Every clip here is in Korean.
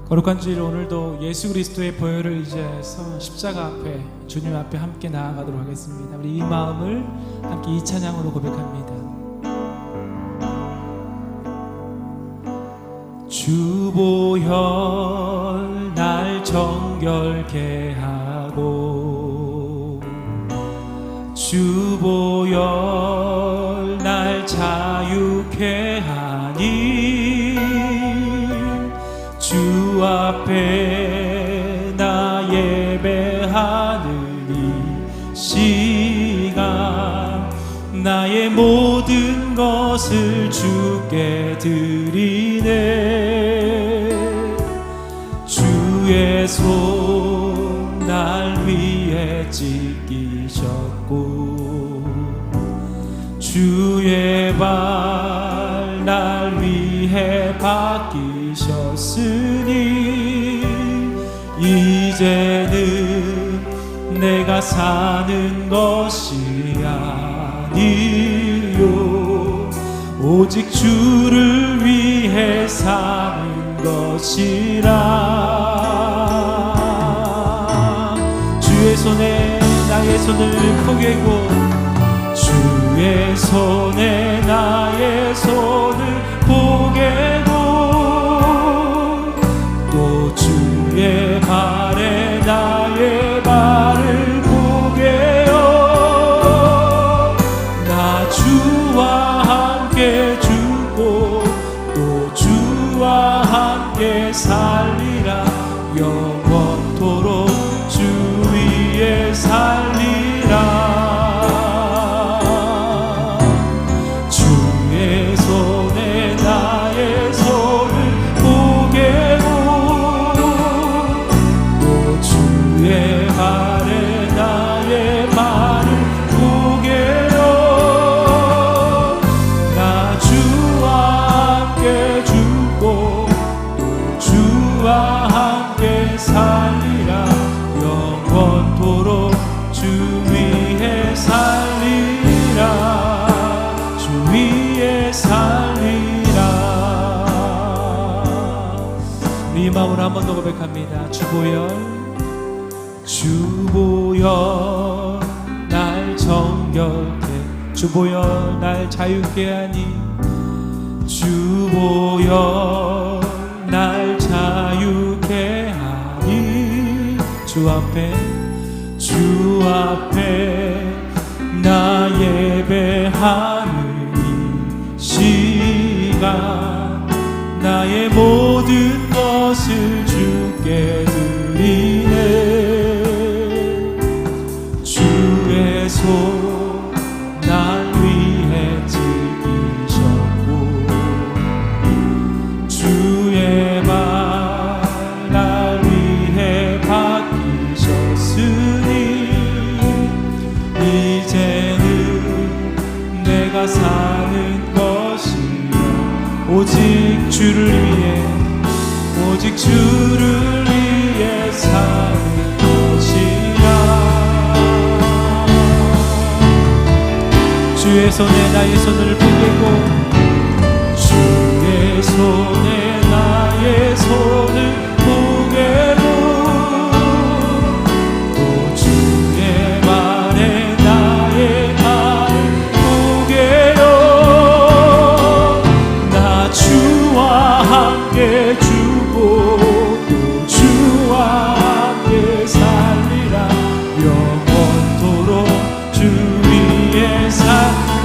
거룩한 주일 오늘도 예수 그리스도의 보혈을 의지해서 십자가 앞에 주님 앞에 함께 나아가도록 하겠습니다. 우리 이 마음을 함께 이 찬양으로 고백합니다. 주 보혈 날 정결케 하고 주 보혈 날 자유케 하니 주 앞에 나 예배하는 이 시간 나의 모든 것을 주께 드리네. 주의 손 날 위해 찢기셨고 주의 발 날 위해 박히셨으니 이제는 내가 사는 것이 아니요 오직 주를 위해 사는 것이라. 주의 손에 나의 손을 포개고 주의 손에 나의 손을 포개고 또 주의 발에 나의 발을 포개어 나 주와 함께 죽고 또 주와 함께 살리라. 영원토록 주 위에 살리라. 주의 손에 나의 손을 포개고 또 주의 발에 나의 발을 포개어 나 주와 함께 죽고 또 주와 함께 살리라. 영원토록 주 위에 살리라. 주 위에 살리라. 우리 마음으로 한 번 더 고백합니다. 주보혈 날 정결케 주보혈 날 자유케 하니 주보혈 날 자유케 하니 주 앞에 나 예배하는 이 시간 나의 모든 것을 주께 드리네. 주의 손 날 위해 찢기셨고 주의 발 날 위해 박히셨으니 이제는 내가 사는 것이야 오직 주를 위해 오직 주를 위해 사는 것이야. 주의 손에 나의 손을 포개고 주의 손에 나의 손을 포개고 또 주의 발에 나의 발을 포개어 나 주와 함께 죽고 또 주와 함께 살리라. 영원토록 주 위에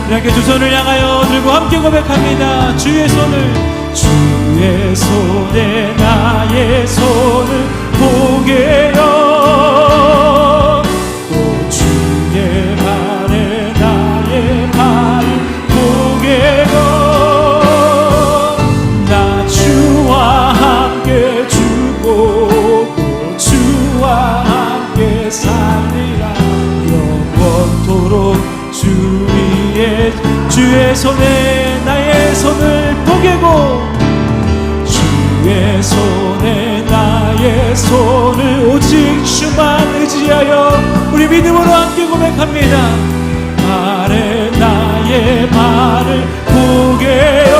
이렇게 두 손을 향하여 들고 함께 고백합니다. 주의 손에 나의 손을 포개어 또 주의 발에 나의 발을 포개어 나 주와 함께 죽고 또 주와 함께 살리라. 영원토록 주 위에 주의 손에 나의 손을 포개고 주의 손에 나의 손을 오직 주만 의지하여 우리 믿음으로 함께 고백합니다. 발에 나의 발을 포개어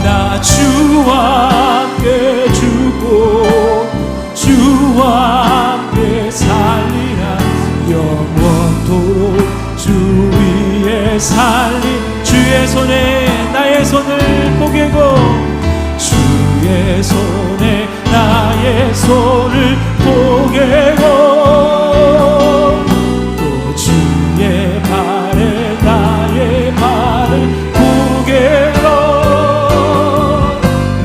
나 주와 함께 살림 주의 손에 나의 손을 포개고 주의 손에 나의 손을 포개고 또 주의 발에 나의 발을 포개고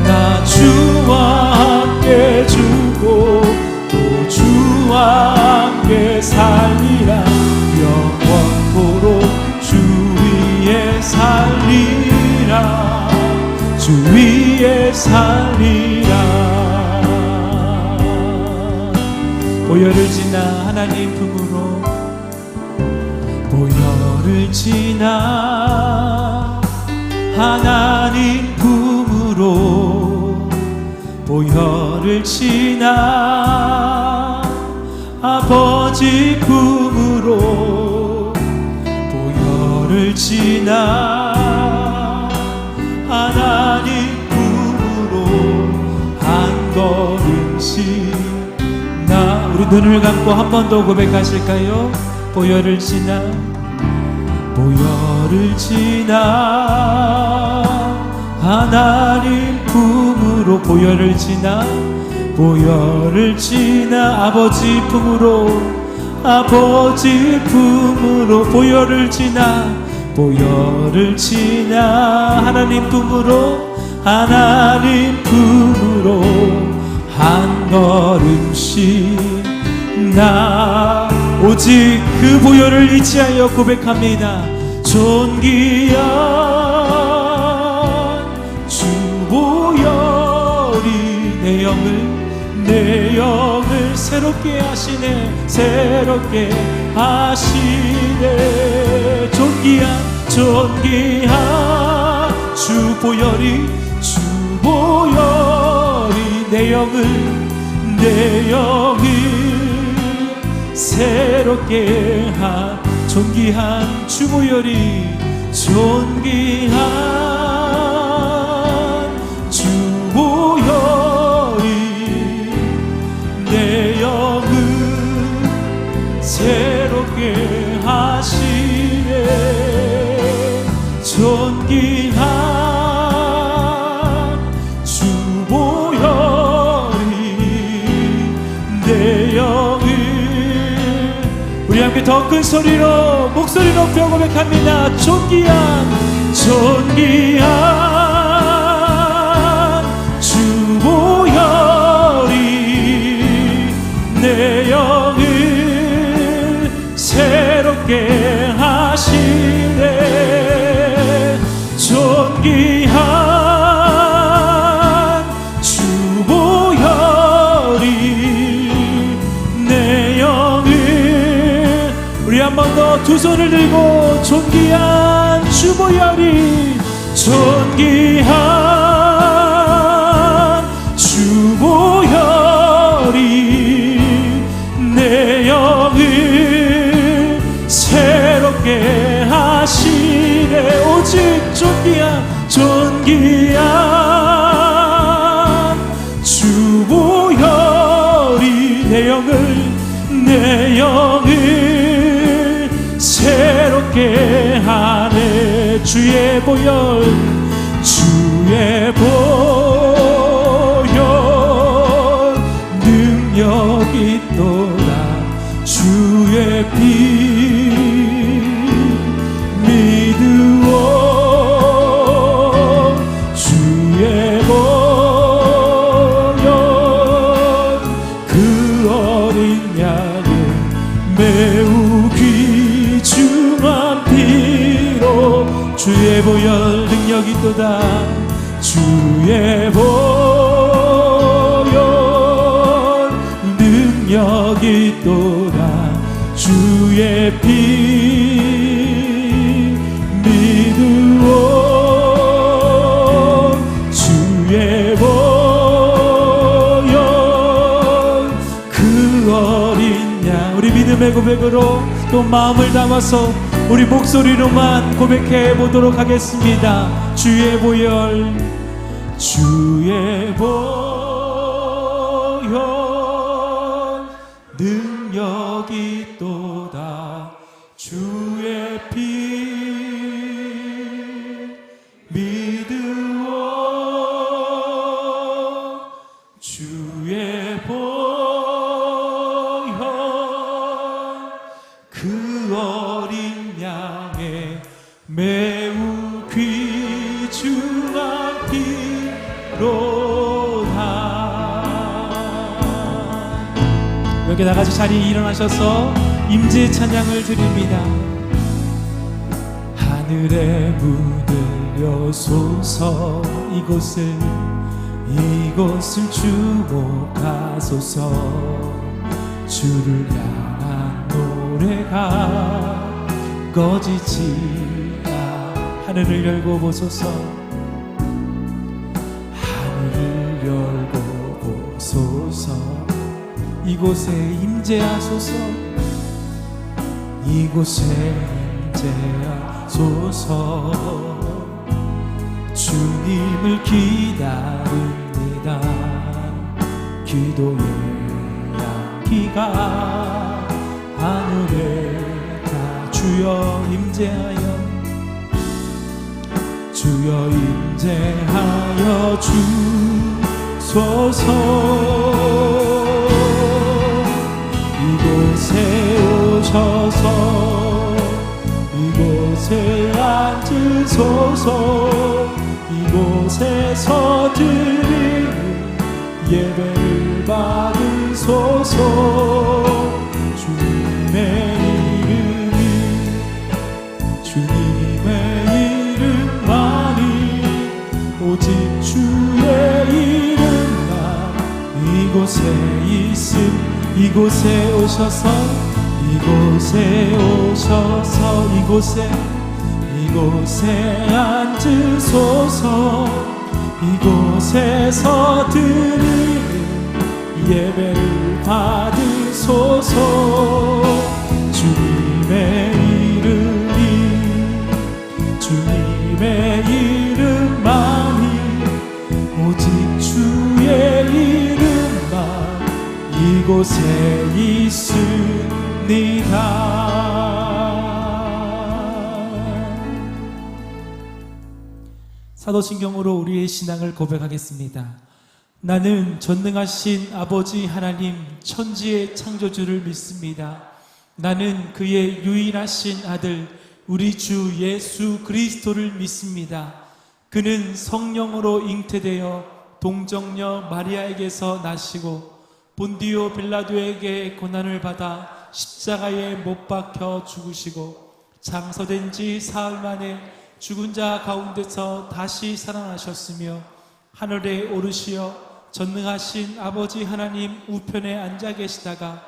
나 주와 함께 죽고 또 주와 함께 살리라 영원토록 주 위에 살리라 주 위에 살리라 보혈을 지나 하나님 품으로 보혈을 지나 하나님 품으로 보혈을 지나 아버지 품으로 보혈을 지나 하나님 품으로 한 걸음씩 나 우리 눈을 감고 한 번 더 고백하실까요? 보혈을 지나 보혈을 지나 하나님 품으로 보혈을 지나 보혈을 지나 아버지 품으로 아버지 품으로 보혈을 지나 보혈을 지나 하나님 품으로 하나님 품으로 한 걸음씩 나 오직 그 보혈을 의지하여 고백합니다. 존귀한 주 보혈이 내 영을 새롭게 하시네 새롭게 하시네 존귀한 주 보혈이 내 영을 새롭게 한 존귀한 주 보혈이 존귀한 주 보혈이 내 영을 새롭게 하시네 존귀한 주 보혈이 내 영을 우리 함께 더 큰 소리로 목소리 높여 고백합니다. 존귀한 주 보혈이 내 영을 새롭게 하시네 존귀한 주 보혈이 내 영을 우리 한 번 더 두 손을 들고 존귀한 주 보혈이 존귀한 주 보혈이 내 영을 새롭게 하시네 오직 존귀한 주 보혈이 내 영을 새롭게 하네 주의 보혈 능력 있도다 주의 피 믿으오 주의 보혈 그 어린 양을 매우 귀중한 피로 주의 보혈 능력 있도다 주의 보혈 능력 있도다 주의 피 믿으오 주의 보혈 그 어린 양 우리 믿음의 고백으로 또 마음을 담아서 우리 목소리로만 고백해 보도록 하겠습니다. 주의 보혈 능력 있도다 주의 피 매우 귀중한 피로다. 여기 나같이 자리에 일어나셔서 임재 찬양을 드립니다. 하늘에 묻으려소서 이곳을 주목하소서. 주를 향한 노래가 꺼지지 않아. 하늘을 열고 보소서. 하늘을 열고 보소서. 이곳에 임재하소서. 이곳에 임재하소서. 주님을 기다립니다. 기도의 향기가 하늘에 다 주여 임재하여 주여 임재하여 주소서. 이곳에 오셔서 이곳에 앉으소서. 이곳에서 드리는 예배를 받으소서. 주님의 이름만이 오직 주의 이름만 이곳에 있음. 이곳에 오셔서 이곳에 앉으소서. 이곳에서 드리는 예배를 받으소서. 주님의 이름만이 오직 주의 이름만 이곳에 있습니다. 사도신경으로 우리의 신앙을 고백하겠습니다. 나는 전능하신 아버지 하나님 천지의 창조주를 믿습니다. 나는 그의 유일하신 아들 우리 주 예수 그리스도를 믿습니다. 그는 성령으로 잉태되어 동정녀 마리아에게서 나시고 본디오 빌라도에게 고난을 받아 십자가에 못 박혀 죽으시고 장서된 지 사흘 만에 죽은 자 가운데서 다시 살아나셨으며 하늘에 오르시어 전능하신 아버지 하나님 우편에 앉아 계시다가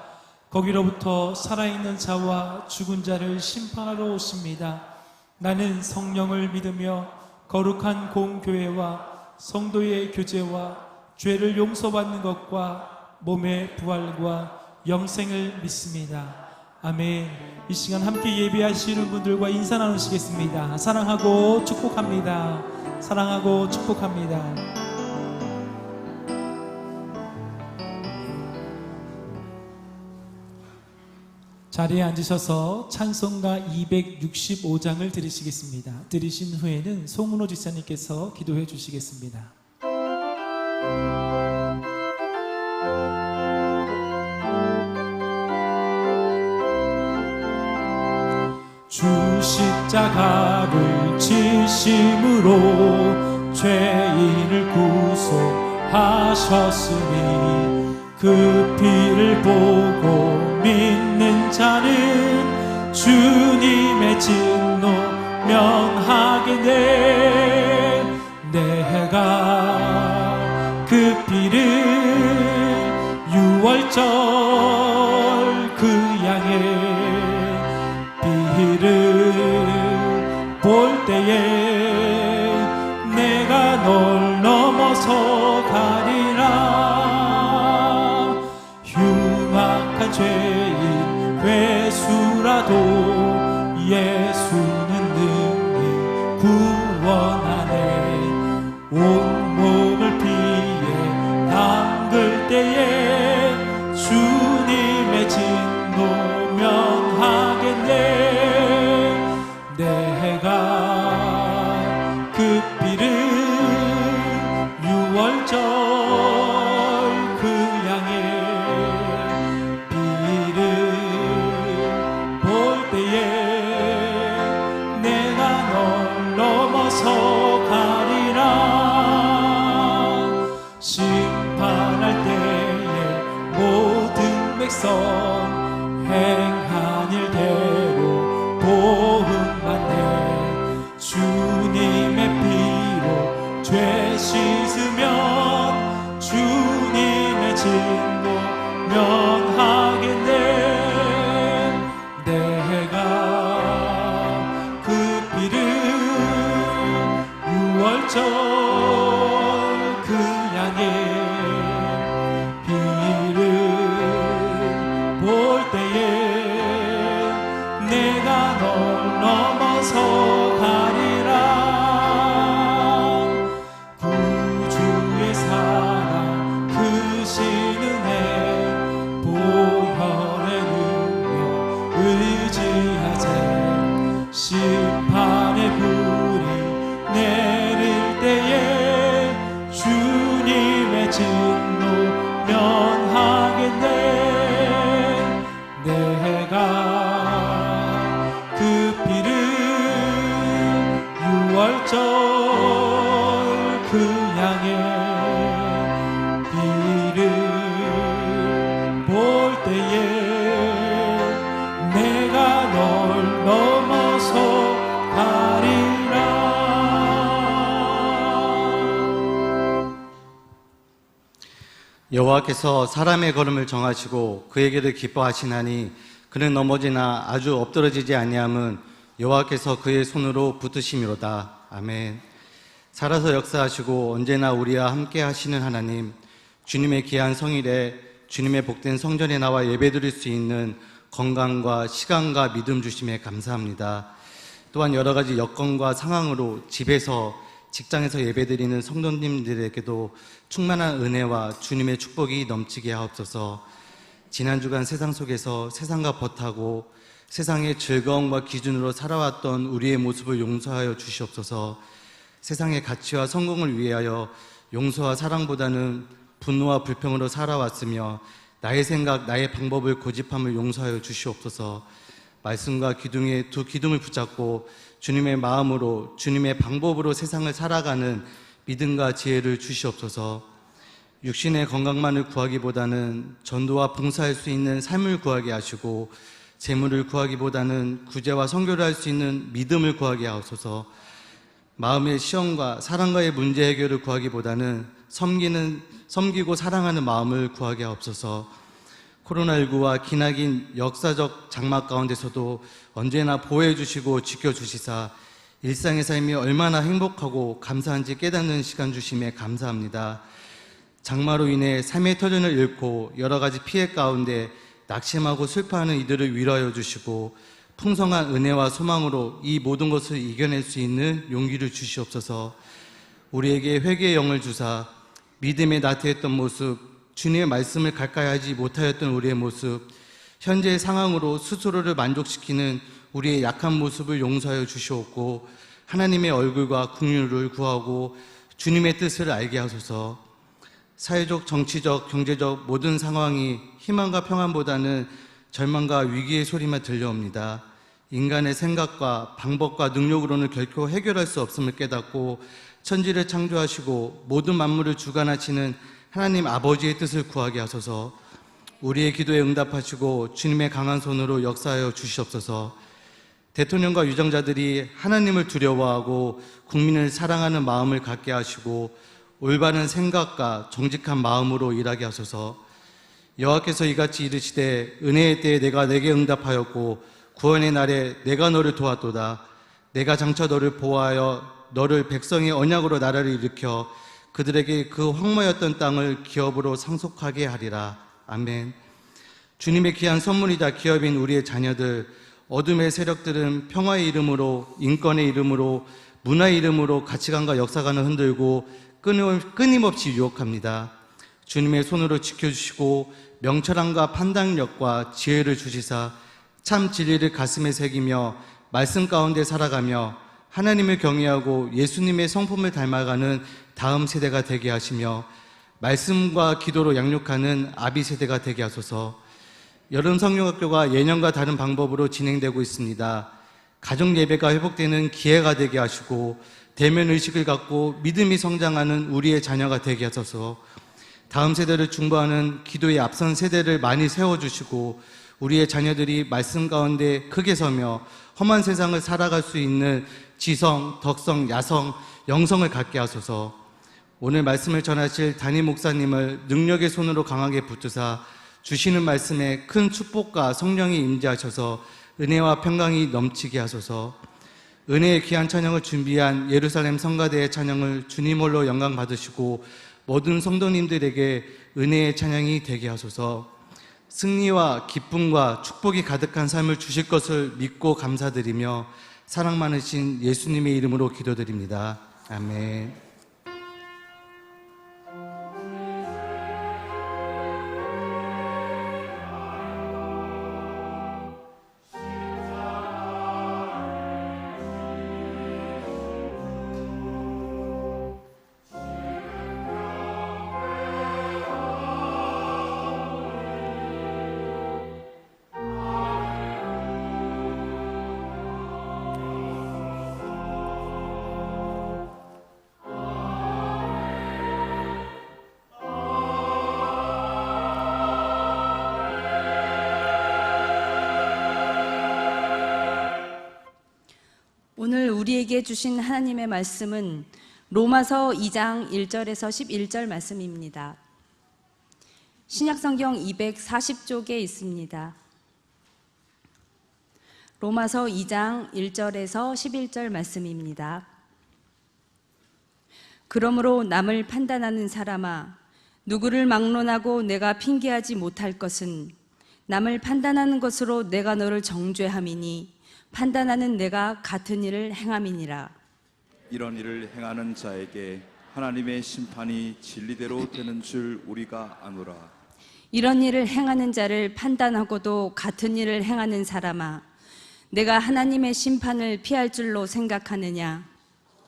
거기로부터 살아있는 자와 죽은 자를 심판하러 오십니다. 나는 성령을 믿으며 거룩한 공교회와 성도의 교제와 죄를 용서받는 것과 몸의 부활과 영생을 믿습니다. 아멘. 이 시간 함께 예배하시는 분들과 인사 나누시겠습니다. 사랑하고 축복합니다. 사랑하고 축복합니다. 자리에 앉으셔서 찬송가 265장을 들으시겠습니다. 들으신 후에는 송은호 지사님께서 기도해 주시겠습니다. 주 십자가를 지심으로 죄인을 구속하셨으니 그 피를 보고 믿는 자는 주님의 진노 면하겠네. 내가 그 피를 유월절 그 양의 피를 볼 때에 내가 널 넘어서 가리라. 흉악한 죄인 괴수라도 예수는 능히 구원하네. 온몸을 피에 담글 때에 주님의 진노 면하겠네. 내가 그 피를 유월절 그 양의 피를 볼 때에 내가 널 넘어서 가리라. 심판할 때에 모든 백성 행한 일대로 보응받네. 주님의 피로 죄 씻으면 주님의 진노 면하겠네. 내가 그 피를 유월절 그 양의 피를 볼 때에 내가 널 넘어서 가리라. 구주의 사랑 크신 은혜 보혈의 능력 의지하세. 심판의 불이 내릴 때에 주님의 진노 면하겠네. 내가 그 피를 유월절 그 양의 피를 볼 때에 내가 널 넘어서 가리라. 여호와께서 사람의 걸음을 정하시고 그에게를 기뻐하시나니 그는 넘어지나 아주 엎드러지지 아니함은 여호와께서 그의 손으로 붙드심이로다. 아멘. 살아서 역사하시고 언제나 우리와 함께 하시는 하나님, 주님의 귀한 성일에 주님의 복된 성전에 나와 예배드릴 수 있는 건강과 시간과 믿음 주심에 감사합니다. 또한 여러 가지 여건과 상황으로 집에서 직장에서 예배드리는 성도님들에게도 충만한 은혜와 주님의 축복이 넘치게 하옵소서. 지난 주간 세상 속에서 세상과 벗하고 세상의 즐거움과 기준으로 살아왔던 우리의 모습을 용서하여 주시옵소서. 세상의 가치와 성공을 위하여 용서와 사랑보다는 분노와 불평으로 살아왔으며 나의 생각, 나의 방법을 고집함을 용서하여 주시옵소서. 말씀과 기둥의 두 기둥을 붙잡고 주님의 마음으로 주님의 방법으로 세상을 살아가는 믿음과 지혜를 주시옵소서. 육신의 건강만을 구하기보다는 전도와 봉사할 수 있는 삶을 구하게 하시고 재물을 구하기보다는 구제와 선교를 할 수 있는 믿음을 구하게 하옵소서. 마음의 시험과 사랑과의 문제 해결을 구하기보다는 섬기고 사랑하는 마음을 구하게 하옵소서. 코로나19와 기나긴 역사적 장막 가운데서도 언제나 보호해 주시고 지켜주시사 일상의 삶이 얼마나 행복하고 감사한지 깨닫는 시간 주심에 감사합니다. 장마로 인해 삶의 터전을 잃고 여러 가지 피해 가운데 낙심하고 슬퍼하는 이들을 위로하여 주시고 풍성한 은혜와 소망으로 이 모든 것을 이겨낼 수 있는 용기를 주시옵소서. 우리에게 회개의 영을 주사 믿음에 나태했던 모습, 주님의 말씀을 가까이 하지 못하였던 우리의 모습, 현재의 상황으로 스스로를 만족시키는 우리의 약한 모습을 용서하여 주시옵고 하나님의 얼굴과 긍휼을 구하고 주님의 뜻을 알게 하소서. 사회적, 정치적, 경제적 모든 상황이 희망과 평안보다는 절망과 위기의 소리만 들려옵니다. 인간의 생각과 방법과 능력으로는 결코 해결할 수 없음을 깨닫고 천지를 창조하시고 모든 만물을 주관하시는 하나님 아버지의 뜻을 구하게 하소서. 우리의 기도에 응답하시고 주님의 강한 손으로 역사하여 주시옵소서. 대통령과 유정자들이 하나님을 두려워하고 국민을 사랑하는 마음을 갖게 하시고 올바른 생각과 정직한 마음으로 일하게 하소서. 여호와께서 이같이 이르시되 은혜의 때에 내가 내게 응답하였고 구원의 날에 내가 너를 도왔도다. 내가 장차 너를 보호하여 너를 백성의 언약으로 나라를 일으켜 그들에게 그 황무였던 땅을 기업으로 상속하게 하리라. 아멘. 주님의 귀한 선물이자 기업인 우리의 자녀들, 어둠의 세력들은 평화의 이름으로, 인권의 이름으로, 문화의 이름으로 가치관과 역사관을 흔들고 끊임없이 유혹합니다. 주님의 손으로 지켜주시고 명철함과 판단력과 지혜를 주시사 참 진리를 가슴에 새기며 말씀 가운데 살아가며 하나님을 경외하고 예수님의 성품을 닮아가는 다음 세대가 되게 하시며 말씀과 기도로 양육하는 아비 세대가 되게 하소서. 여름 성령학교가 예년과 다른 방법으로 진행되고 있습니다. 가정 예배가 회복되는 기회가 되게 하시고 대면 의식을 갖고 믿음이 성장하는 우리의 자녀가 되게 하소서. 다음 세대를 중보하는 기도의 앞선 세대를 많이 세워주시고 우리의 자녀들이 말씀 가운데 크게 서며 험한 세상을 살아갈 수 있는 지성, 덕성, 야성, 영성을 갖게 하소서. 오늘 말씀을 전하실 담임 목사님을 능력의 손으로 강하게 붙드사 주시는 말씀에 큰 축복과 성령이 임재하셔서 은혜와 평강이 넘치게 하소서. 은혜의 귀한 찬양을 준비한 예루살렘 성가대의 찬양을 주님 홀로 영광 받으시고 모든 성도님들에게 은혜의 찬양이 되게 하소서. 승리와 기쁨과 축복이 가득한 삶을 주실 것을 믿고 감사드리며 사랑 많으신 예수님의 이름으로 기도드립니다. 아멘. 오늘 우리에게 주신 하나님의 말씀은 로마서 2장 1절에서 11절 말씀입니다. 신약성경 240쪽에 있습니다. 로마서 2장 1절에서 11절 말씀입니다. 그러므로 남을 판단하는 사람아, 누구를 막론하고 내가 핑계하지 못할 것은 남을 판단하는 것으로 내가 너를 정죄함이니 판단하는 내가 같은 일을 행함이니라. 이런 일을 행하는 자에게 하나님의 심판이 진리대로 되는 줄 우리가 아노라. 이런 일을 행하는 자를 판단하고도 같은 일을 행하는 사람아, 내가 하나님의 심판을 피할 줄로 생각하느냐?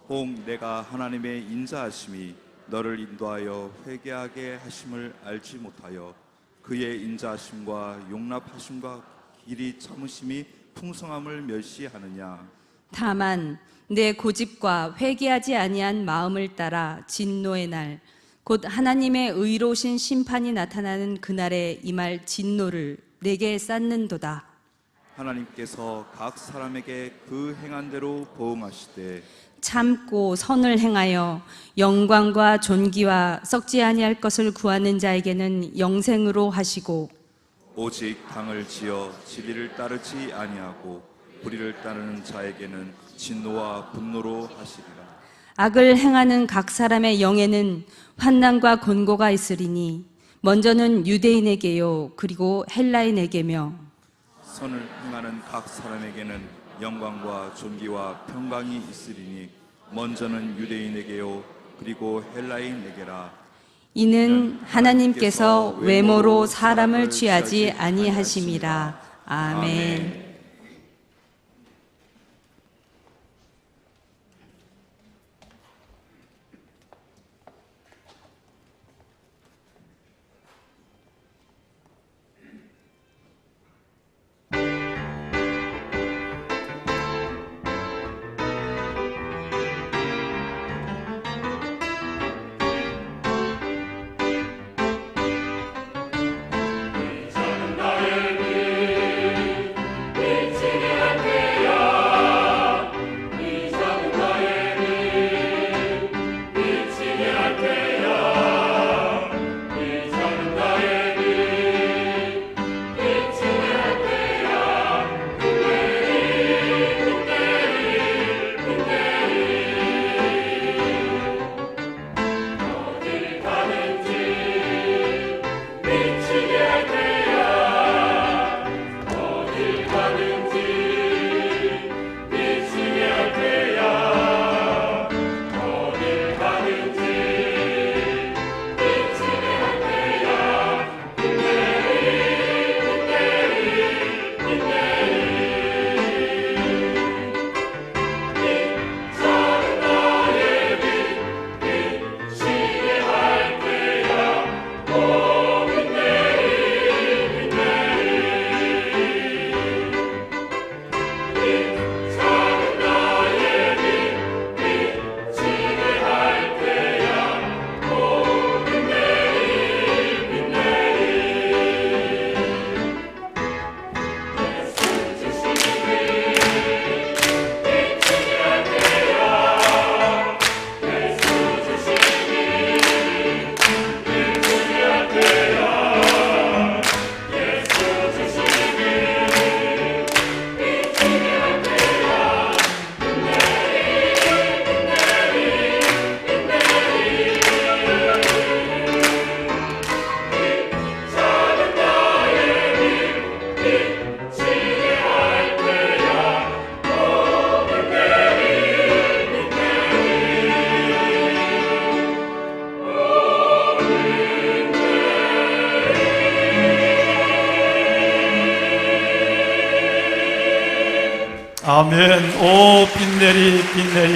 혹 내가 하나님의 인자하심이 너를 인도하여 회개하게 하심을 알지 못하여 그의 인자하심과 용납하심과 길이 참으심이 풍성함을 멸시하느냐? 다만 내 고집과 회개하지 아니한 마음을 따라 진노의 날, 곧 하나님의 의로우신 심판이 나타나는 그날에 임할 진노를 내게 쌓는도다. 하나님께서 각 사람에게 그 행한 대로 보응하시되 참고 선을 행하여 영광과 존귀와 썩지 아니할 것을 구하는 자에게는 영생으로 하시고, 오직 당을 지어 진리를 따르지 아니하고 불의를 따르는 자에게는 진노와 분노로 하시리라. 악을 행하는 각 사람의 영에는 환난과 곤고가 있으리니 먼저는 유대인에게요 그리고 헬라인에게며 선을 행하는 각 사람에게는 영광과 존귀와 평강이 있으리니 먼저는 유대인에게요 그리고 헬라인에게라. 이는 하나님께서 외모로 사람을 취하지 아니하심이라. 아멘. 아멘. 오, 빛내리 빛내리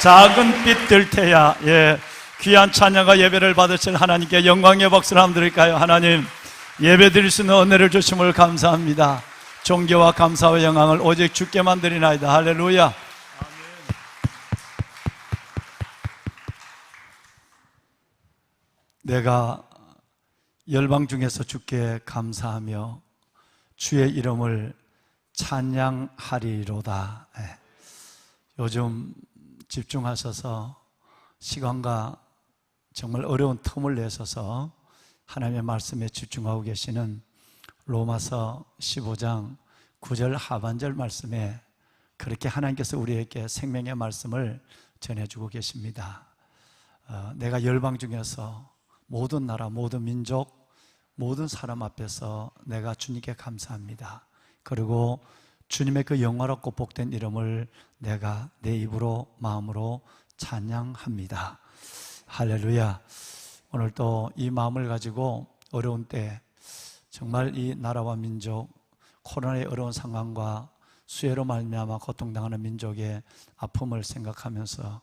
작은 빛들 테야. 예, 귀한 찬양과 예배를 받으실 하나님께 영광의 박수를 한번 드릴까요? 하나님, 예배 드릴 수 있는 은혜를 주심을 감사합니다. 존귀와 감사와 영광을 오직 주께만 드리나이다. 할렐루야. 내가 열방 중에서 주께 감사하며 주의 이름을 찬양하리로다. 요즘 집중하셔서 시간과 정말 어려운 틈을 내셔서 하나님의 말씀에 집중하고 계시는 로마서 15장 9절 하반절 말씀에 그렇게 하나님께서 우리에게 생명의 말씀을 전해주고 계십니다. 내가 열방 중에서 모든 나라, 모든 민족, 모든 사람 앞에서 내가 주님께 감사합니다. 그리고 주님의 그 영화롭고 복된 이름을 내가 내 입으로 마음으로 찬양합니다. 할렐루야. 오늘 또 이 마음을 가지고 어려운 때 정말 이 나라와 민족, 코로나의 어려운 상황과 수해로 말미암아 고통당하는 민족의 아픔을 생각하면서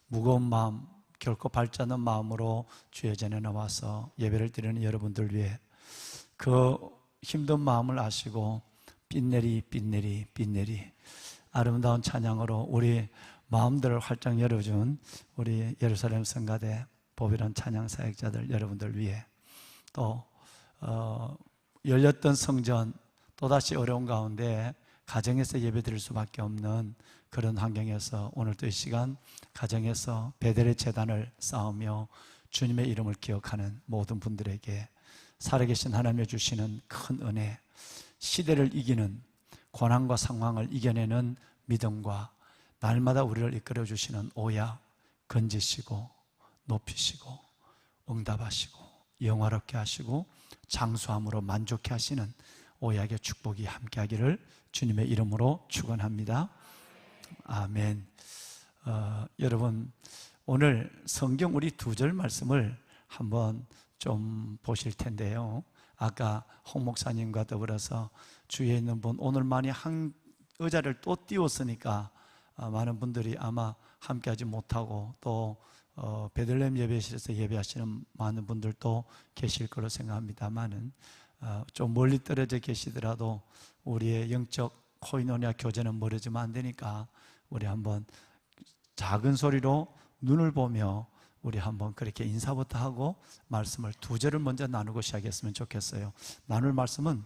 무거운 마음, 결코 밝지 않은 마음으로 주의 전에 나와서 예배를 드리는 여러분들 위해 그 힘든 마음을 아시고 빛내리 빛내리 빛내리 아름다운 찬양으로 우리 마음들을 활짝 열어준 우리 예루살렘 성가대 보배로운 찬양 사역자들 여러분들 위해 또 열렸던 성전 또다시 어려운 가운데 가정에서 예배 드릴 수밖에 없는 그런 환경에서 오늘도 이 시간 가정에서 베델의 제단을 쌓으며 주님의 이름을 기억하는 모든 분들에게 살아계신 하나님이 주시는 큰 은혜, 시대를 이기는 고난과 상황을 이겨내는 믿음과 날마다 우리를 이끌어 주시는 오약 건지시고 높이시고 응답하시고 영화롭게 하시고 장수함으로 만족해 하시는 오약의 축복이 함께하기를 주님의 이름으로 축원합니다. 아멘. 여러분, 오늘 성경 우리 2절 말씀을 한번 좀 보실 텐데요. 아까 홍 목사님과 더불어서 주위에 있는 분 오늘 많이 한 의자를 또 띄웠으니까 많은 분들이 아마 함께하지 못하고 또 베들레헴 예배실에서 예배하시는 많은 분들도 계실 거로 생각합니다만은 좀 멀리 떨어져 계시더라도 우리의 영적 코이노니아 교제는 멀어지면 안 되니까 우리 한번 작은 소리로 눈을 보며 우리 한번 그렇게 인사부터 하고 말씀을 2절을 먼저 나누고 시작했으면 좋겠어요. 나눌 말씀은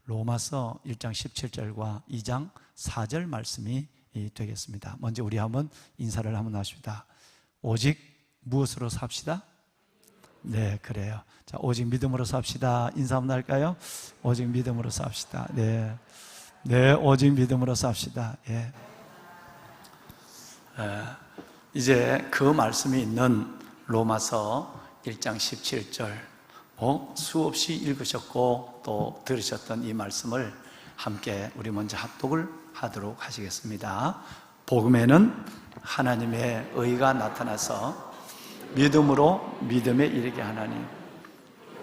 로마서 1장 17절과 2장 4절 말씀이 되겠습니다. 먼저 우리 한번 인사를 한번 하십니다. 오직 무엇으로 삽시다? 네, 그래요. 자, 오직 믿음으로 삽시다. 인사 한번 할까요? 오직 믿음으로 삽시다. 네, 네, 오직 믿음으로 삽시다. 예. 이제 그 말씀이 있는 로마서 1장 17절 수없이 읽으셨고 또 들으셨던 이 말씀을 함께 우리 먼저 합독을 하도록 하시겠습니다. 복음에는 하나님의 의가 나타나서 믿음으로 믿음에 이르게 하나니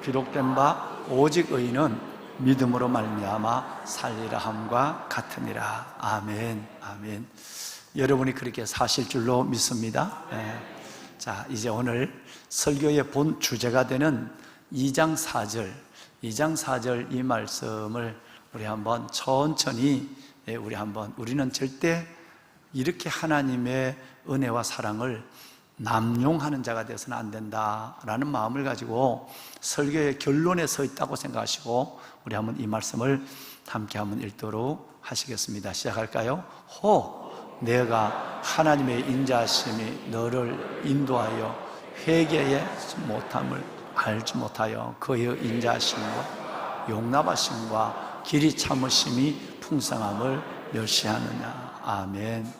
기록된 바 오직 의인은 믿음으로 말미암아 살리라 함과 같으니라. 아멘. 아멘. 여러분이 그렇게 사실 줄로 믿습니다. 자, 이제 오늘 설교의 본 주제가 되는 2장 4절 이 말씀을 우리 한번 천천히 우리는 절대 이렇게 하나님의 은혜와 사랑을 남용하는 자가 되어서는 안 된다라는 마음을 가지고 설교의 결론에 서 있다고 생각하시고 우리 한번 이 말씀을 함께 한번 읽도록 하시겠습니다. 시작할까요? 내가 하나님의 인자하심이 너를 인도하여 회개에 못함을 알지 못하여 그의 인자하심과 용납하심과 길이 참으심이 풍성함을 멸시하느냐. 아멘.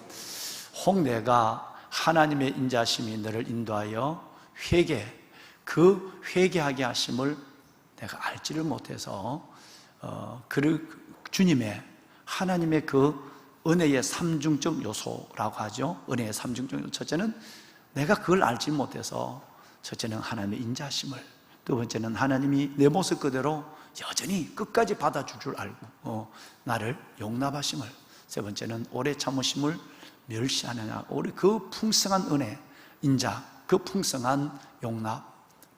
혹 내가 하나님의 인자하심이 너를 인도하여 그 회개하게 하심을 내가 알지를 못해서 주님의 하나님의 그 은혜의 삼중적 요소라고 하죠. 은혜의 삼중적 요소. 첫째는 내가 그걸 알지 못해서 첫째는 하나님의 인자하심을, 두 번째는 하나님이 내 모습 그대로 여전히 끝까지 받아줄 줄 알고 나를 용납하심을, 세 번째는 오래 참으심을 멸시하느냐. 우리 그 풍성한 은혜, 인자, 그 풍성한 용납,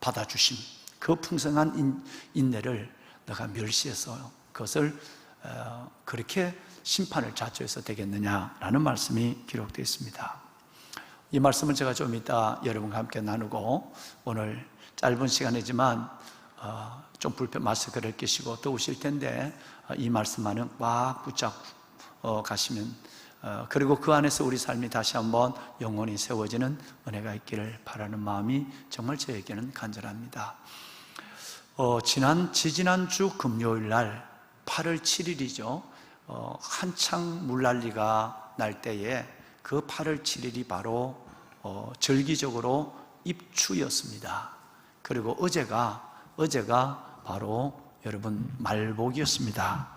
받아주심, 그 풍성한 인내를 너가 멸시해서 그것을 그렇게 심판을 자초해서 되겠느냐라는 말씀이 기록되어 있습니다. 이 말씀은 제가 좀 이따 여러분과 함께 나누고, 오늘 짧은 시간이지만 좀 마스크를 끼시고 더우실 텐데 이 말씀만은 꽉 붙잡고 가시면, 그리고 그 안에서 우리 삶이 다시 한번 영원히 세워지는 은혜가 있기를 바라는 마음이 정말 저에게는 간절합니다. 지지난주 금요일 날 8월 7일이죠. 한창 물난리가 날 때에 그 8월 7일이 바로 절기적으로 입추였습니다. 그리고 어제가 바로 여러분 말복이었습니다.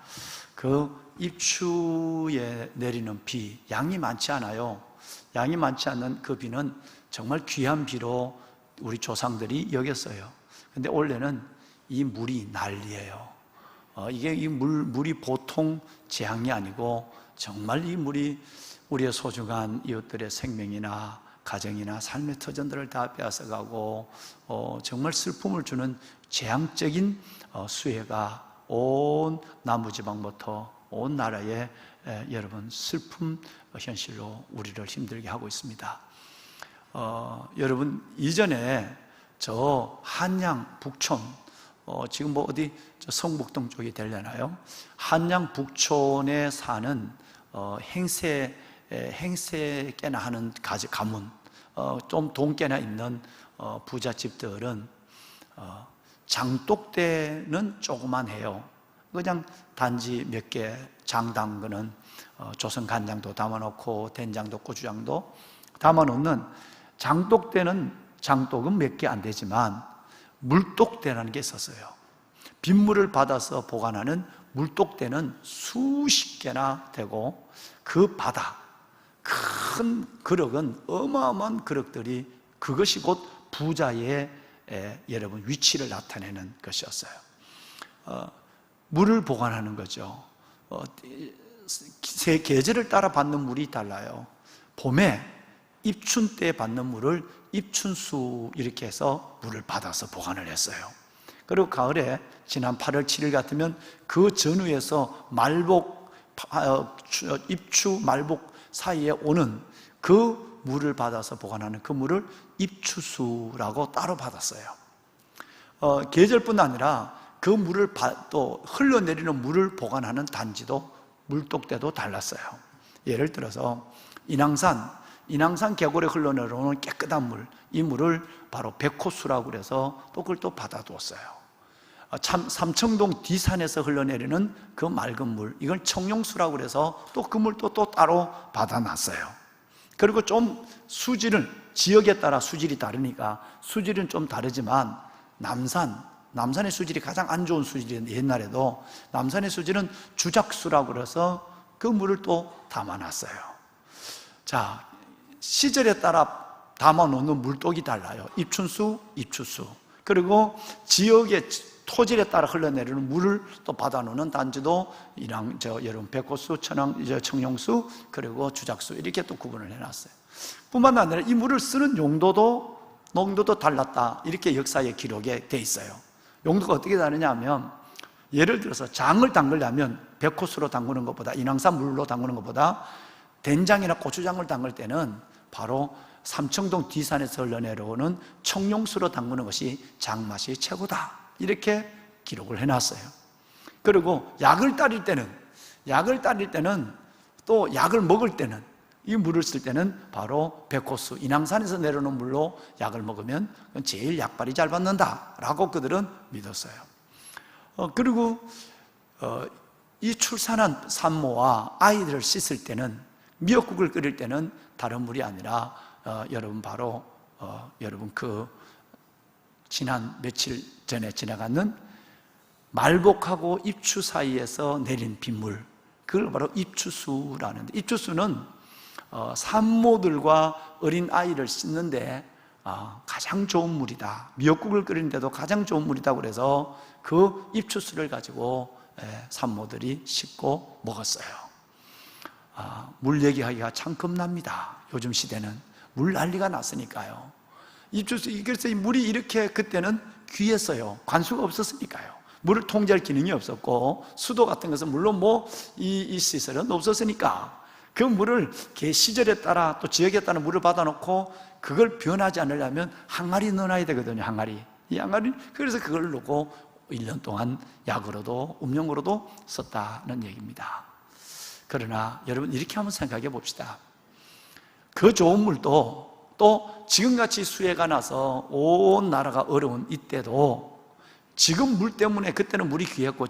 그 입추에 내리는 비, 양이 많지 않아요. 양이 많지 않는 그 비는 정말 귀한 비로 우리 조상들이 여겼어요. 근데 원래는 이 물이 난리예요. 이게 이 물이 보통 재앙이 아니고 정말 이 물이 우리의 소중한 이웃들의 생명이나 가정이나 삶의 터전들을 다 빼앗아가고 정말 슬픔을 주는 재앙적인 수해가 온 남부지방부터 온 나라에 여러분 슬픔 현실로 우리를 힘들게 하고 있습니다. 여러분 이전에 저 한양 북촌, 지금 뭐 어디 저 성북동 쪽이 되려나요? 한양 북촌에 사는 행세께나 하는 가문, 좀 돈께나 있는 부잣집들은 장독대는 조그만 해요. 그냥 단지 몇 개 장 담그는 조선 간장도 담아놓고 된장도 고추장도 담아놓는 장독은 몇 개 안 되지만 물독대라는 게 있었어요. 빗물을 받아서 보관하는 물독대는 수십 개나 되고, 그 바다, 큰 그릇은 어마어마한 그릇들이, 그것이 곧 부자의 여러분 위치를 나타내는 것이었어요. 물을 보관하는 거죠. 새 계절을 따라 받는 물이 달라요. 봄에 입춘 때 받는 물을 입춘수 이렇게 해서 물을 받아서 보관을 했어요. 그리고 가을에 지난 8월 7일 같으면 그 전후에서 입추 말복 사이에 오는 그 물을 받아서 보관하는 그 물을 입추수라고 따로 받았어요. 계절뿐 아니라 그 물을 또 흘러내리는 물을 보관하는 단지도 물독대도 달랐어요. 예를 들어서 인왕산 계곡에 흘러내려오는 깨끗한 물, 이 물을 바로 백호수라고 그래서 또 그걸 또 받아두었어요. 삼청동 뒤산에서 흘러내리는 그 맑은 물, 이걸 청룡수라고 그래서 또 그 물도 또 따로 받아놨어요. 그리고 좀 수질은 지역에 따라 수질이 다르니까 수질은 좀 다르지만 남산의 수질이 가장 안 좋은 수질이었는데, 옛날에도 남산의 수질은 주작수라고 그래서 그 물을 또 담아놨어요. 자, 시절에 따라 담아놓는 물독이 달라요. 입춘수, 입추수. 그리고 지역의 토질에 따라 흘러내리는 물을 또 받아놓는 단지도 여러분 백호수, 청룡수, 그리고 주작수 이렇게 또 구분을 해놨어요. 뿐만 아니라 이 물을 쓰는 농도도 달랐다, 이렇게 역사의 기록에 돼 있어요. 용도가 어떻게 다르냐 하면, 예를 들어서 장을 담그려면 백호수로 담그는 것보다, 인왕산 물로 담그는 것보다 된장이나 고추장을 담글 때는 바로 삼청동 뒤산에서 흘러내려오는 청룡수로 담그는 것이 장맛이 최고다, 이렇게 기록을 해놨어요. 그리고 약을 따릴 때는 또 약을 먹을 때는, 이 물을 쓸 때는 바로 백호수, 인왕산에서 내려오는 물로 약을 먹으면 제일 약발이 잘 받는다라고 그들은 믿었어요. 그리고 이 출산한 산모와 아이들을 씻을 때는, 미역국을 끓일 때는 다른 물이 아니라 여러분 바로 여러분 그 지난 며칠 전에 지나가는 말복하고 입추 사이에서 내린 빗물, 그걸 바로 입추수라는데, 입추수는 산모들과 어린 아이를 씻는데 가장 좋은 물이다, 미역국을 끓이는데도 가장 좋은 물이다, 그래서 그 입추수를 가지고 산모들이 씻고 먹었어요. 물 얘기하기가 참 겁납니다. 요즘 시대는 물 난리가 났으니까요. 그래서 이 물이 이렇게 그때는 귀했어요. 관수가 없었으니까요. 물을 통제할 기능이 없었고, 수도 같은 것은 물론 이 시설은 없었으니까 그 물을 시절에 따라 또 지역에 따라 물을 받아놓고 그걸 변하지 않으려면 항아리 넣어놔야 되거든요. 이 항아리, 그래서 그걸 넣고 1년 동안 약으로도 음용으로도 썼다는 얘기입니다. 그러나 여러분, 이렇게 한번 생각해 봅시다. 그 좋은 물도 또 지금같이 수해가 나서 온 나라가 어려운 이때도 지금 물 때문에, 그때는 물이 귀했고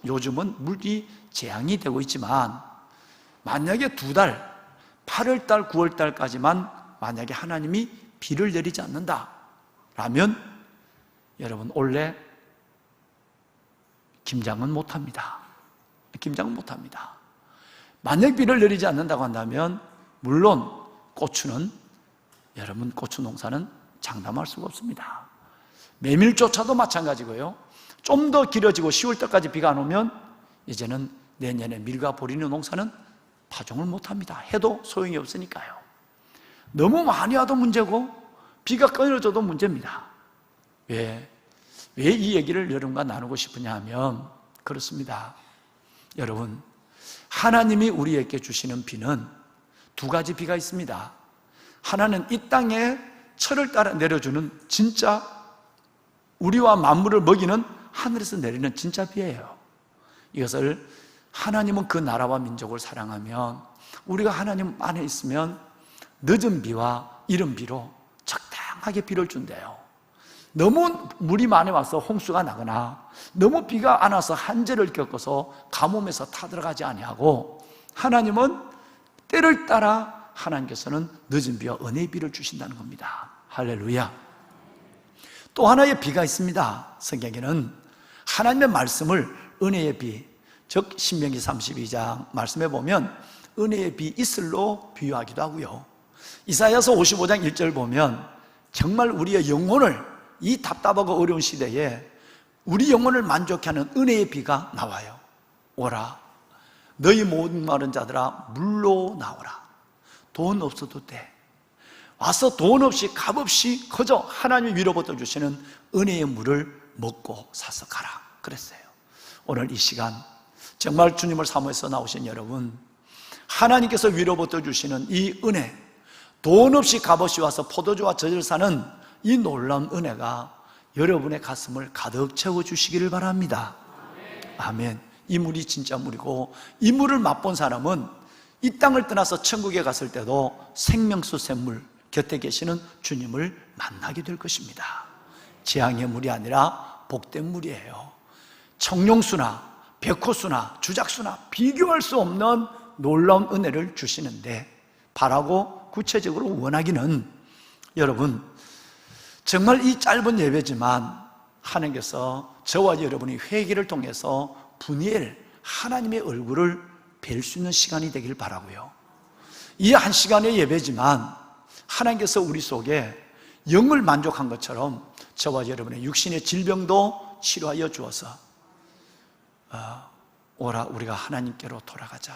요즘은 물이 재앙이 되고 있지만, 만약에 2달, 8월달, 9월달까지만 만약에 하나님이 비를 내리지 않는다 라면 여러분, 올해 김장은 못합니다. 만약 비를 내리지 않는다고 한다면, 물론 고추는, 여러분, 고추 농사는 장담할 수가 없습니다. 메밀조차도 마찬가지고요. 좀 더 길어지고 10월달까지 비가 안 오면 이제는 내년에 밀과 보리는 농사는 파종을 못합니다. 해도 소용이 없으니까요. 너무 많이 와도 문제고 비가 끊어져도 문제입니다. 왜 이 얘기를 여러분과 나누고 싶으냐 하면 그렇습니다. 여러분, 하나님이 우리에게 주시는 비는 2가지 비가 있습니다. 하나는 이 땅에 철을 따라 내려주는 진짜 우리와 만물을 먹이는 하늘에서 내리는 진짜 비예요. 이것을 하나님은 그 나라와 민족을 사랑하면, 우리가 하나님 안에 있으면 늦은 비와 이른 비로 적당하게 비를 준대요. 너무 물이 많이 와서 홍수가 나거나 너무 비가 안 와서 한절을 겪어서 가뭄에서 타들어가지 아니하고, 하나님은 때를 따라 하나님께서는 늦은 비와 은혜의 비를 주신다는 겁니다. 할렐루야. 또 하나의 비가 있습니다. 성경에는 하나님의 말씀을 은혜의 비, 즉 신명기 32장 말씀에 보면 은혜의 비 이슬로 비유하기도 하고요. 이사야서 55장 1절 보면 정말 우리의 영혼을, 이 답답하고 어려운 시대에 우리 영혼을 만족케 하는 은혜의 비가 나와요. 오라, 너희 모든 마른 자들아 물로 나오라. 돈 없어도 돼. 와서 돈 없이 값 없이 그저 하나님이 위로부터 주시는 은혜의 물을 먹고 사서 가라 그랬어요. 오늘 이 시간 정말 주님을 사모해서 나오신 여러분, 하나님께서 위로부터 주시는 이 은혜, 돈 없이 값 없이 와서 포도주와 젖을 사는 이 놀라운 은혜가 여러분의 가슴을 가득 채워주시기를 바랍니다. 아멘. 이 물이 진짜 물이고, 이 물을 맛본 사람은 이 땅을 떠나서 천국에 갔을 때도 생명수 샘물 곁에 계시는 주님을 만나게 될 것입니다. 재앙의 물이 아니라 복된 물이에요. 청룡수나 백호수나 주작수나 비교할 수 없는 놀라운 은혜를 주시는데, 바라고 구체적으로 원하기는, 여러분, 정말 이 짧은 예배지만 하나님께서 저와 여러분이 회개를 통해서 분이엘 하나님의 얼굴을 뵐 수 있는 시간이 되길 바라고요. 이 한 시간의 예배지만 하나님께서 우리 속에 영을 만족한 것처럼 저와 여러분의 육신의 질병도 치료하여 주어서 오라, 우리가 하나님께로 돌아가자.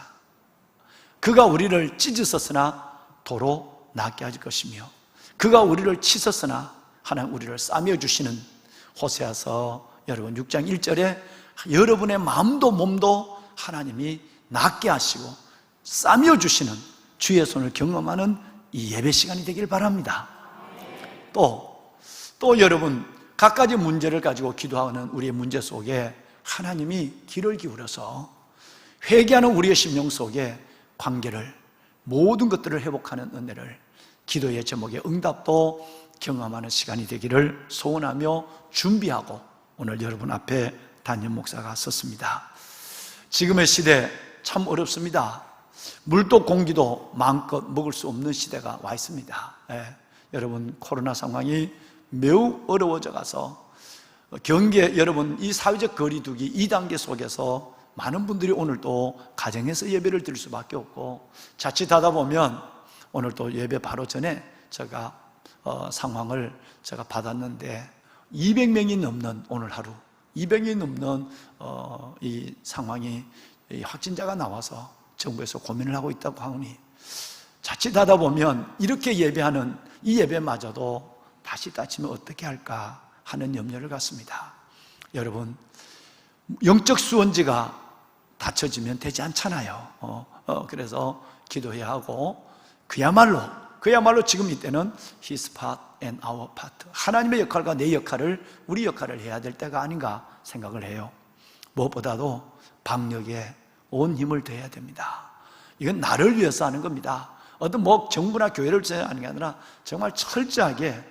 그가 우리를 찢으셨으나 도로 낫게 하실 것이며, 그가 우리를 치셨으나 하나님 우리를 싸매어 주시는, 호세아서 여러분 6장 1절에 여러분의 마음도 몸도 하나님이 낫게 하시고 싸매어 주시는 주의 손을 경험하는 이 예배 시간이 되길 바랍니다. 또 여러분, 갖가지 문제를 가지고 기도하는 우리의 문제 속에 하나님이 귀를 기울여서 회개하는 우리의 심령 속에 관계를, 모든 것들을 회복하는 은혜를, 기도의 제목의 응답도 경험하는 시간이 되기를 소원하며 준비하고 오늘 여러분 앞에 담임 목사가 섰습니다. 지금의 시대 참 어렵습니다. 물도 공기도 마음껏 먹을 수 없는 시대가 와 있습니다. 여러분, 코로나 상황이 매우 어려워져 가서 경계, 여러분, 이 사회적 거리두기 2단계 속에서 많은 분들이 오늘도 가정에서 예배를 드릴 수밖에 없고, 자칫하다 보면 오늘 또 예배 바로 전에 제가 상황을 제가 받았는데 200명이 넘는, 오늘 하루 200명이 넘는 이 상황이, 이 확진자가 나와서 정부에서 고민을 하고 있다고 하오니 자칫하다 보면 이렇게 예배하는 이 예배마저도 다시 다치면 어떻게 할까 하는 염려를 갖습니다. 여러분, 영적 수원지가 닫혀지면 되지 않잖아요. 그래서 기도해야 하고 그야말로 지금 이때는 His part and our part, 하나님의 역할과 내 역할을, 우리 역할을 해야 될 때가 아닌가 생각을 해요. 무엇보다도 방역에 온 힘을 더해야 됩니다. 이건 나를 위해서 하는 겁니다. 어떤 정부나 교회를 위해서 하는 게 아니라 정말 철저하게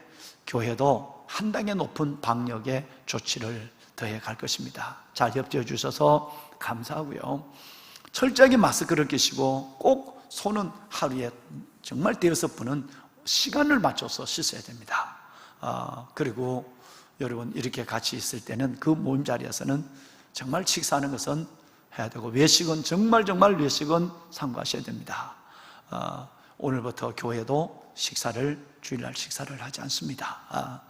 교회도 한 단계 높은 방역의 조치를 더해 갈 것입니다. 잘 협조해 주셔서 감사하고요. 철저하게 마스크를 끼시고 꼭 손은 하루에 정말 5번은 시간을 맞춰서 씻어야 됩니다. 그리고 여러분, 이렇게 같이 있을 때는 그 모임 자리에서는 정말 식사하는 것은 해야 되고, 외식은 정말 외식은 삼가하셔야 됩니다. 오늘부터 교회도 주일날 식사를 하지 않습니다.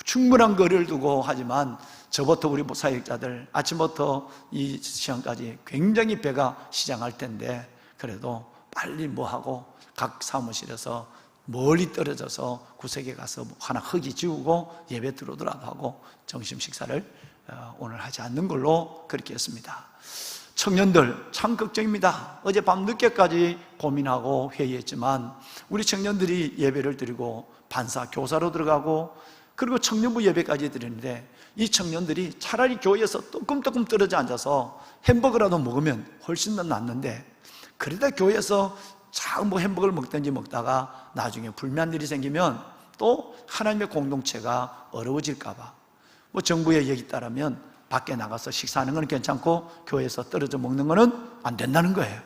충분한 거리를 두고 하지만 저부터 우리 사역자들 아침부터 이 시간까지 굉장히 배가 시장할 텐데, 그래도 빨리 하고 각 사무실에서 멀리 떨어져서 구석에 가서 하나 흙이 지우고 예배 들어오더라도 하고 점심 식사를 오늘 하지 않는 걸로 그렇게 했습니다. 청년들 참 걱정입니다. 어젯밤 늦게까지 고민하고 회의했지만 우리 청년들이 예배를 드리고 반사 교사로 들어가고 그리고 청년부 예배까지 드리는데, 이 청년들이 차라리 교회에서 뜨끔뜨끔 떨어져 앉아서 햄버거라도 먹으면 훨씬 더 낫는데, 그러다 교회에서 자꾸 햄버거를 먹든지 먹다가 나중에 불미한 일이 생기면 또 하나님의 공동체가 어려워질까 봐 정부의 얘기 따르면 밖에 나가서 식사하는 건 괜찮고 교회에서 떨어져 먹는 거는 안 된다는 거예요.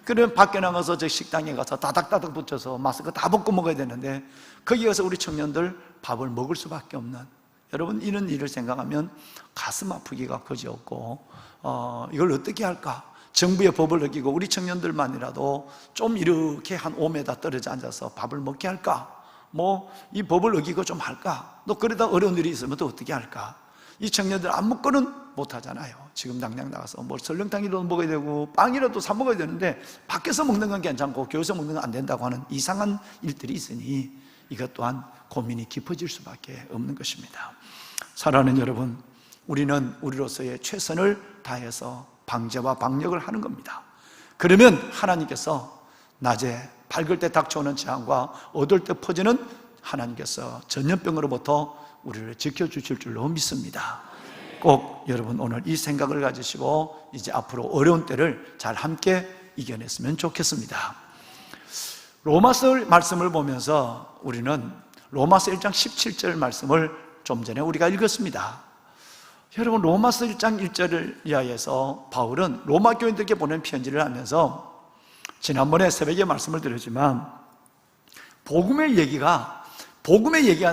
그러면 밖에 나가서 저 식당에 가서 다닥다닥 붙여서 마스크 다 벗고 먹어야 되는데, 거기 가서 우리 청년들 밥을 먹을 수밖에 없는, 여러분, 이런 일을 생각하면 가슴 아프기가 그지없고 이걸 어떻게 할까? 정부의 법을 어기고 우리 청년들만이라도 좀 이렇게 한 5m 떨어져 앉아서 밥을 먹게 할까? 이 법을 어기고 좀 할까? 또 그러다 어려운 일이 있으면 또 어떻게 할까? 이 청년들 아무거는 못 하잖아요. 지금 당장 나가서 설렁탕이라도 먹어야 되고 빵이라도 사 먹어야 되는데, 밖에서 먹는 건 괜찮고 교회에서 먹는 건 안 된다고 하는 이상한 일들이 있으니 이것 또한 고민이 깊어질 수밖에 없는 것입니다. 사랑하는 여러분, 우리는 우리로서의 최선을 다해서 방제와 방역을 하는 겁니다. 그러면 하나님께서 낮에 밝을 때 닥쳐오는 재앙과 어두울 때 퍼지는 하나님께서 전염병으로부터 우리를 지켜주실 줄로 믿습니다. 꼭 여러분 오늘 이 생각을 가지시고 이제 앞으로 어려운 때를 잘 함께 이겨냈으면 좋겠습니다. 로마서 말씀을 보면서 우리는 로마서 1장 17절 말씀을 좀 전에 우리가 읽었습니다. 여러분, 로마서 1장 1절을 이하에서 바울은 로마 교인들에게 보낸 편지를 하면서, 지난번에 새벽에 말씀을 드렸지만 복음의 얘기가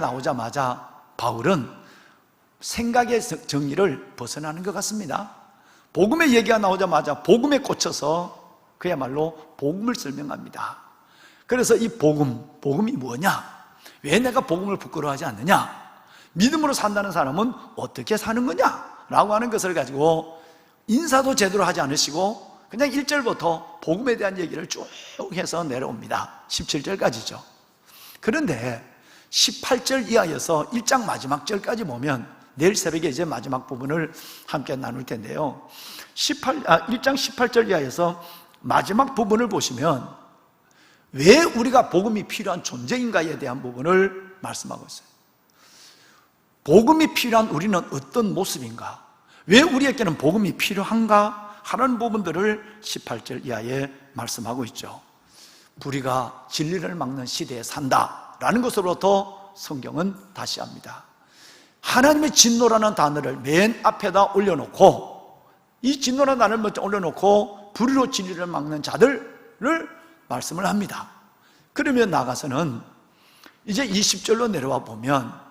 나오자마자 바울은 생각의 정리를 벗어나는 것 같습니다. 복음의 얘기가 나오자마자 복음에 꽂혀서 그야말로 복음을 설명합니다. 그래서 이 복음이 뭐냐? 왜 내가 복음을 부끄러워하지 않느냐? 믿음으로 산다는 사람은 어떻게 사는 거냐? 라고 하는 것을 가지고 인사도 제대로 하지 않으시고 그냥 1절부터 복음에 대한 얘기를 쭉 해서 내려옵니다. 17절까지죠. 그런데 18절 이하에서 1장 마지막 절까지 보면 내일 새벽에 이제 마지막 부분을 함께 나눌 텐데요. 1장 18절 이하에서 마지막 부분을 보시면 왜 우리가 복음이 필요한 존재인가에 대한 부분을 말씀하고 있어요. 복음이 필요한 우리는 어떤 모습인가? 왜 우리에게는 복음이 필요한가? 하는 부분들을 18절 이하에 말씀하고 있죠. 우리가 진리를 막는 시대에 산다라는 것으로부터 성경은 다시 합니다. 하나님의 진노라는 단어를 맨 앞에다 올려놓고, 이 진노라는 단어를 먼저 올려놓고 불의로 진리를 막는 자들을 말씀을 합니다. 그러면 나가서는 이제 20절로 내려와 보면,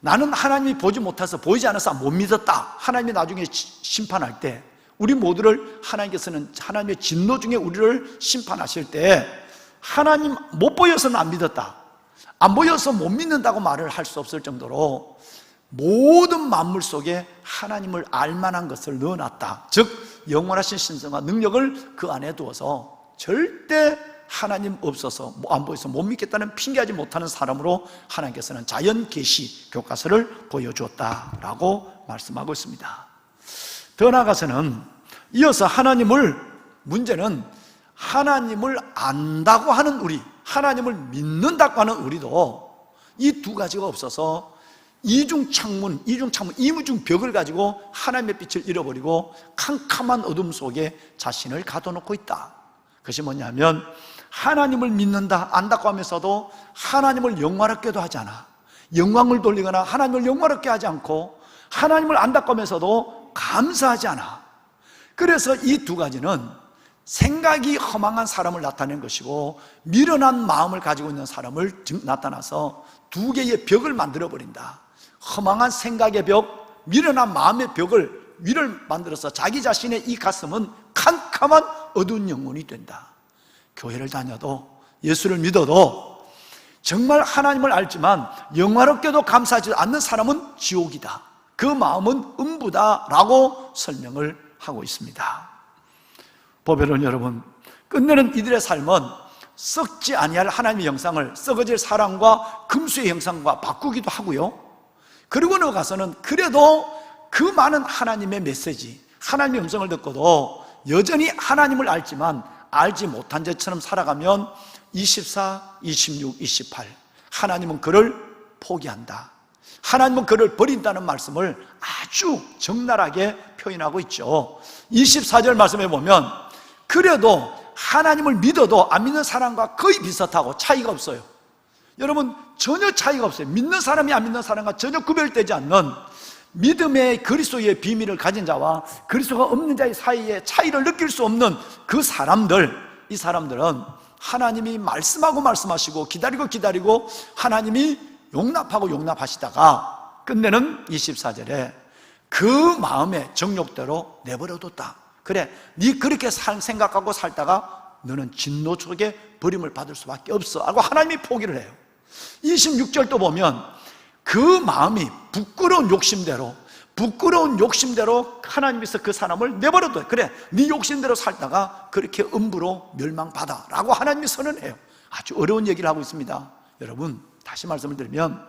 나는 하나님이 보이지 않아서 못 믿었다. 하나님이 나중에 심판할 때 우리 모두를 하나님께서는 하나님의 진노 중에 우리를 심판하실 때 하나님 못 보여서는 안 믿었다, 안 보여서 못 믿는다고 말을 할 수 없을 정도로 모든 만물 속에 하나님을 알만한 것을 넣어놨다. 즉 영원하신 신성과 능력을 그 안에 두어서 절대 하나님 없어서 안 보여서 못 믿겠다는 핑계하지 못하는 사람으로 하나님께서는 자연 계시 교과서를 보여주었다라고 말씀하고 있습니다. 더 나아가서는 이어서 문제는 하나님을 안다고 하는 우리, 하나님을 믿는다고 하는 우리도 이 두 가지가 없어서 이중창문, 이무중벽을 가지고 하나님의 빛을 잃어버리고 캄캄한 어둠 속에 자신을 가둬놓고 있다. 그것이 뭐냐면 하나님을 믿는다, 안다고 하면서도 하나님을 영화롭게도 하지 않아. 영광을 돌리거나 하나님을 영화롭게 하지 않고 하나님을 안다고 하면서도 감사하지 않아. 그래서 이 두 가지는 생각이 허망한 사람을 나타내는 것이고 미련한 마음을 가지고 있는 사람을 나타나서 두 개의 벽을 만들어버린다. 허망한 생각의 벽, 미련한 마음의 벽을 위를 만들어서 자기 자신의 이 가슴은 캄캄한 어두운 영혼이 된다. 교회를 다녀도 예수를 믿어도 정말 하나님을 알지만 영화롭게도 감사하지 않는 사람은 지옥이다. 그 마음은 음부다라고 설명을 하고 있습니다. 보배로운 여러분, 끝내는 이들의 삶은 썩지 아니할 하나님의 형상을 썩어질 사랑과 금수의 형상과 바꾸기도 하고요, 그리고 나가서는 그래도 그 많은 하나님의 메시지, 하나님의 음성을 듣고도 여전히 하나님을 알지만 알지 못한 자처럼 살아가면 24, 26, 28 하나님은 그를 포기한다, 하나님은 그를 버린다는 말씀을 아주 적나라하게 표현하고 있죠. 24절 말씀에 보면 그래도 하나님을 믿어도 안 믿는 사람과 거의 비슷하고 차이가 없어요. 여러분, 전혀 차이가 없어요. 믿는 사람이 안 믿는 사람과 전혀 구별되지 않는 믿음의 그리스도의 비밀을 가진 자와 그리스도가 없는 자의 사이에 차이를 느낄 수 없는 그 사람들, 이 사람들은 하나님이 말씀하시고 기다리고 하나님이 용납하고 용납하시다가 끝내는 24절에 그 마음의 정욕대로 내버려뒀다. 그래, 네 그렇게 생각하고 살다가 너는 진노 속에 버림을 받을 수밖에 없어 하고 하나님이 포기를 해요. 26절도 보면 그 마음이 부끄러운 욕심대로 하나님께서 그 사람을 내버려둬요. 그래, 네 욕심대로 살다가 그렇게 음부로 멸망받아 라고 하나님이 선언해요. 아주 어려운 얘기를 하고 있습니다. 여러분, 다시 말씀을 드리면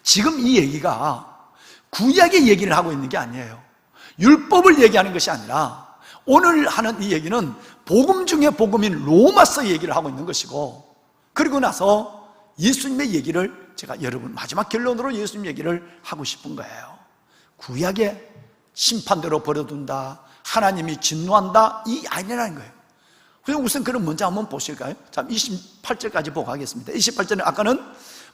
지금 이 얘기가 구약의 얘기를 하고 있는 게 아니에요. 율법을 얘기하는 것이 아니라 오늘 하는 이 얘기는 복음 중에 복음인 로마서 얘기를 하고 있는 것이고, 그리고 나서 예수님의 얘기를 제가 여러분 마지막 결론으로 예수님 얘기를 하고 싶은 거예요. 구약의 심판대로 버려둔다, 하나님이 진노한다, 이 아니라는 거예요. 그럼 우선 그럼 먼저 한번 보실까요? 자, 28절까지 보고 가겠습니다. 28절은 아까는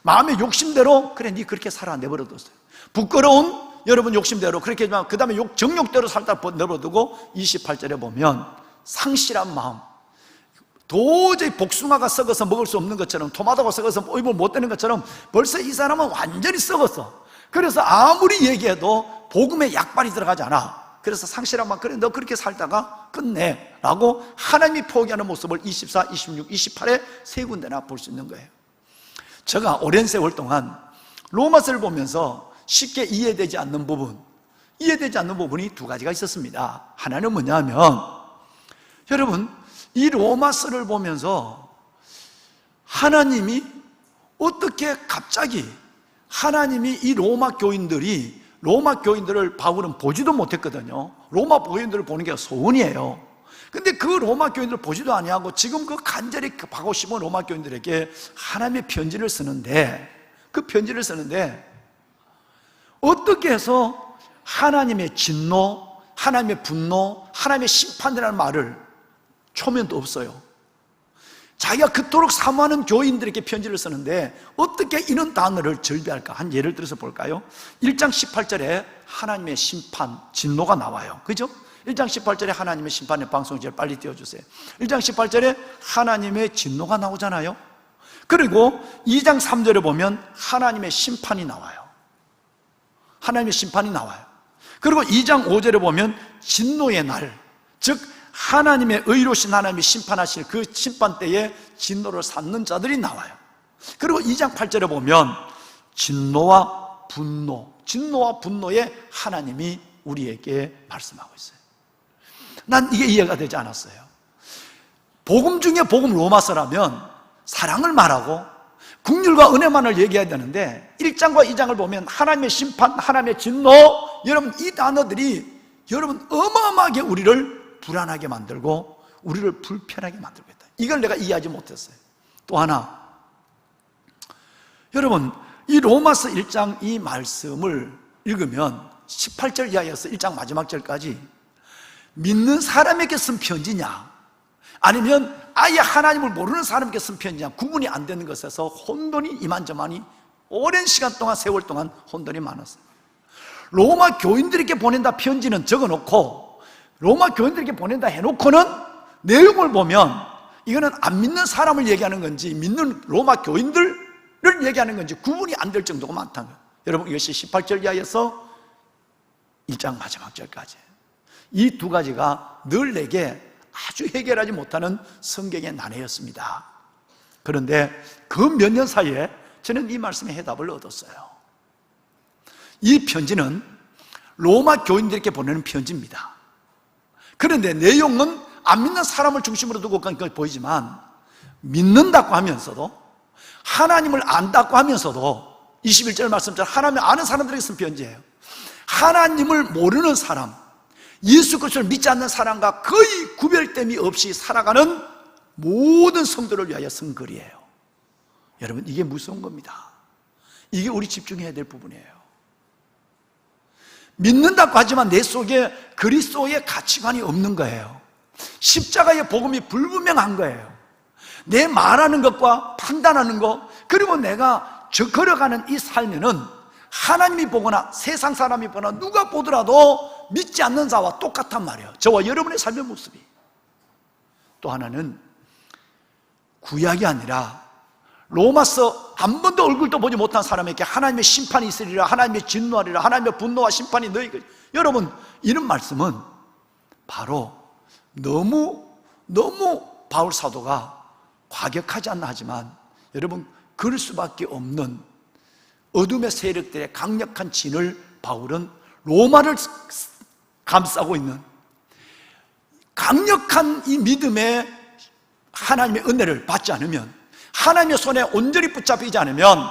마음의 욕심대로 그래 네 그렇게 살아 내버려뒀어요. 부끄러운 여러분 욕심대로 그렇게 하지만 그 다음에 정욕대로 살다 내버려두고 28절에 보면 상실한 마음, 도저히 복숭아가 썩어서 먹을 수 없는 것처럼, 토마토가 썩어서 입을 못 대는 것처럼 벌써 이 사람은 완전히 썩었어. 그래서 아무리 얘기해도 복음에 약발이 들어가지 않아. 그래서 상실한 마음, 그래 너 그렇게 살다가 끝내 라고 하나님이 포기하는 모습을 24, 26, 28에 세 군데나 볼 수 있는 거예요. 제가 오랜 세월 동안 로마서를 보면서 쉽게 이해되지 않는 부분이 두 가지가 있었습니다. 하나는 뭐냐면, 여러분, 이 로마서를 보면서 하나님이 어떻게 갑자기 하나님이 이 로마 교인들을 바울은 보지도 못했거든요. 로마 교인들을 보는 게 소원이에요. 근데 그 로마 교인들을 보지도 아니하고 지금 그 간절히 가고 싶은 로마 교인들에게 하나님의 편지를 쓰는데, 그 편지를 쓰는데 어떻게 해서 하나님의 진노, 하나님의 분노, 하나님의 심판이라는 말을 초면도 없어요. 자기가 그토록 사모하는 교인들에게 편지를 쓰는데 어떻게 이런 단어를 절비할까? 한 예를 들어서 볼까요? 1장 18절에 하나님의 심판, 진노가 나와요. 그죠? 1장 18절에 하나님의 심판의 방송 제일 빨리 띄워주세요. 1장 18절에 하나님의 진노가 나오잖아요. 그리고 2장 3절에 보면 하나님의 심판이 나와요. 하나님의 심판이 나와요. 그리고 2장 5절에 보면 진노의 날, 즉 하나님의 의로우신 하나님이 심판하실 그 심판 때에 진노를 쌓는 자들이 나와요. 그리고 2장 8절에 보면 진노와 분노의 하나님이 우리에게 말씀하고 있어요. 난 이게 이해가 되지 않았어요. 복음 중에 복음 로마서라면 사랑을 말하고 긍휼과 은혜만을 얘기해야 되는데 1장과 2장을 보면 하나님의 심판, 하나님의 진노, 여러분 이 단어들이 여러분 어마어마하게 우리를 불안하게 만들고 우리를 불편하게 만들고 있다. 이걸 내가 이해하지 못했어요. 또 하나, 여러분 이 로마서 1장 이 말씀을 읽으면 18절 이하에서 1장 마지막 절까지 믿는 사람에게 쓴 편지냐 아니면 아예 하나님을 모르는 사람에게 쓴 편지냐 구분이 안 되는 것에서 혼돈이 이만저만이 오랜 시간 동안, 세월 동안 혼돈이 많았어요. 로마 교인들에게 보낸다 편지는 적어놓고 로마 교인들에게 보낸다 해놓고는 내용을 보면 이거는 안 믿는 사람을 얘기하는 건지 믿는 로마 교인들을 얘기하는 건지 구분이 안 될 정도가 많다는 거예요. 여러분 이것이 18절 이하에서 1장 마지막 절까지 이 두 가지가 늘 내게 아주 해결하지 못하는 성경의 난해였습니다. 그런데 그 몇 년 사이에 저는 이 말씀의 해답을 얻었어요. 이 편지는 로마 교인들에게 보내는 편지입니다. 그런데 내용은 안 믿는 사람을 중심으로 두고 보이지만 믿는다고 하면서도 하나님을 안다고 하면서도 21절 말씀처럼 하나님을 아는 사람들에게 쓴 편지예요. 하나님을 모르는 사람, 예수 그리스도를 믿지 않는 사람과 거의 구별됨이 없이 살아가는 모든 성도를 위하여 쓴 글이에요. 여러분 이게 무서운 겁니다. 이게 우리 집중해야 될 부분이에요. 믿는다고 하지만 내 속에 그리스도의 가치관이 없는 거예요. 십자가의 복음이 불분명한 거예요. 내 말하는 것과 판단하는 것, 그리고 내가 걸어가는 이 삶에는 하나님이 보거나 세상 사람이 보거나 누가 보더라도 믿지 않는 자와 똑같단 말이에요. 저와 여러분의 삶의 모습이. 또 하나는 구약이 아니라 로마서 한 번도 얼굴도 보지 못한 사람에게 하나님의 심판이 있으리라, 하나님의 진노하리라, 하나님의 분노와 심판이 너희에게. 여러분 이런 말씀은 바로 너무 바울 사도가 과격하지 않나 하지만 여러분 그럴 수밖에 없는 어둠의 세력들의 강력한 진을 바울은 로마를 감싸고 있는 강력한 이 믿음의 하나님의 은혜를 받지 않으면, 하나님의 손에 온전히 붙잡히지 않으면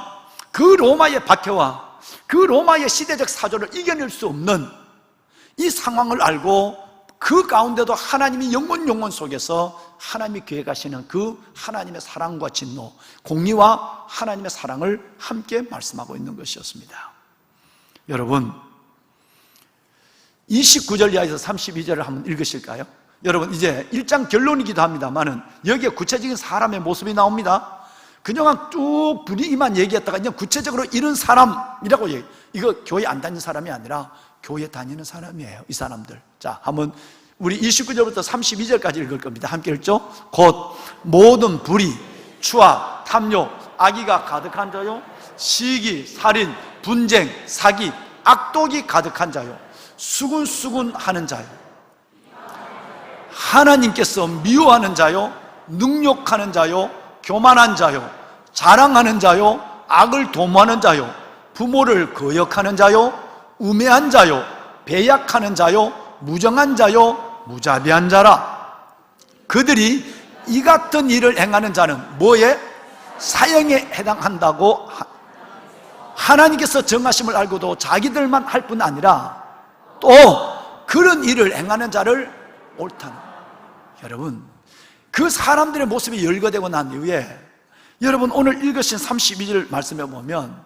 그 로마의 박해와 그 로마의 시대적 사조를 이겨낼 수 없는 이 상황을 알고 그 가운데도 하나님이 영원 속에서 하나님이 계획하시는 그 하나님의 사랑과 진노, 공의와 하나님의 사랑을 함께 말씀하고 있는 것이었습니다. 여러분 29절 이하에서 32절을 한번 읽으실까요? 여러분 이제 1장 결론이기도 합니다만은 여기에 구체적인 사람의 모습이 나옵니다. 그냥 쭉 분위기만 얘기했다가 그냥 구체적으로 이런 사람이라고 얘기해요. 이거 교회 안 다니는 사람이 아니라 교회 다니는 사람이에요. 이 사람들. 자, 한번 우리 29절부터 32절까지 읽을 겁니다. 함께 읽죠. 곧 모든 불의, 추악, 탐욕, 악의가 가득한 자요, 시기, 살인, 분쟁, 사기, 악독이 가득한 자요, 수군수군하는 자요, 하나님께서 미워하는 자요, 능욕하는 자요, 교만한 자요, 자랑하는 자요, 악을 도모하는 자요, 부모를 거역하는 자요, 우매한 자요, 배약하는 자요, 무정한 자요, 무자비한 자라. 그들이 이 같은 일을 행하는 자는 뭐에? 사형에 해당한다고 하나님께서 정하심을 알고도 자기들만 할 뿐 아니라 또 그런 일을 행하는 자를 옳다는. 여러분 그 사람들의 모습이 열거되고 난 이후에 여러분 오늘 읽으신 32절 말씀에 보면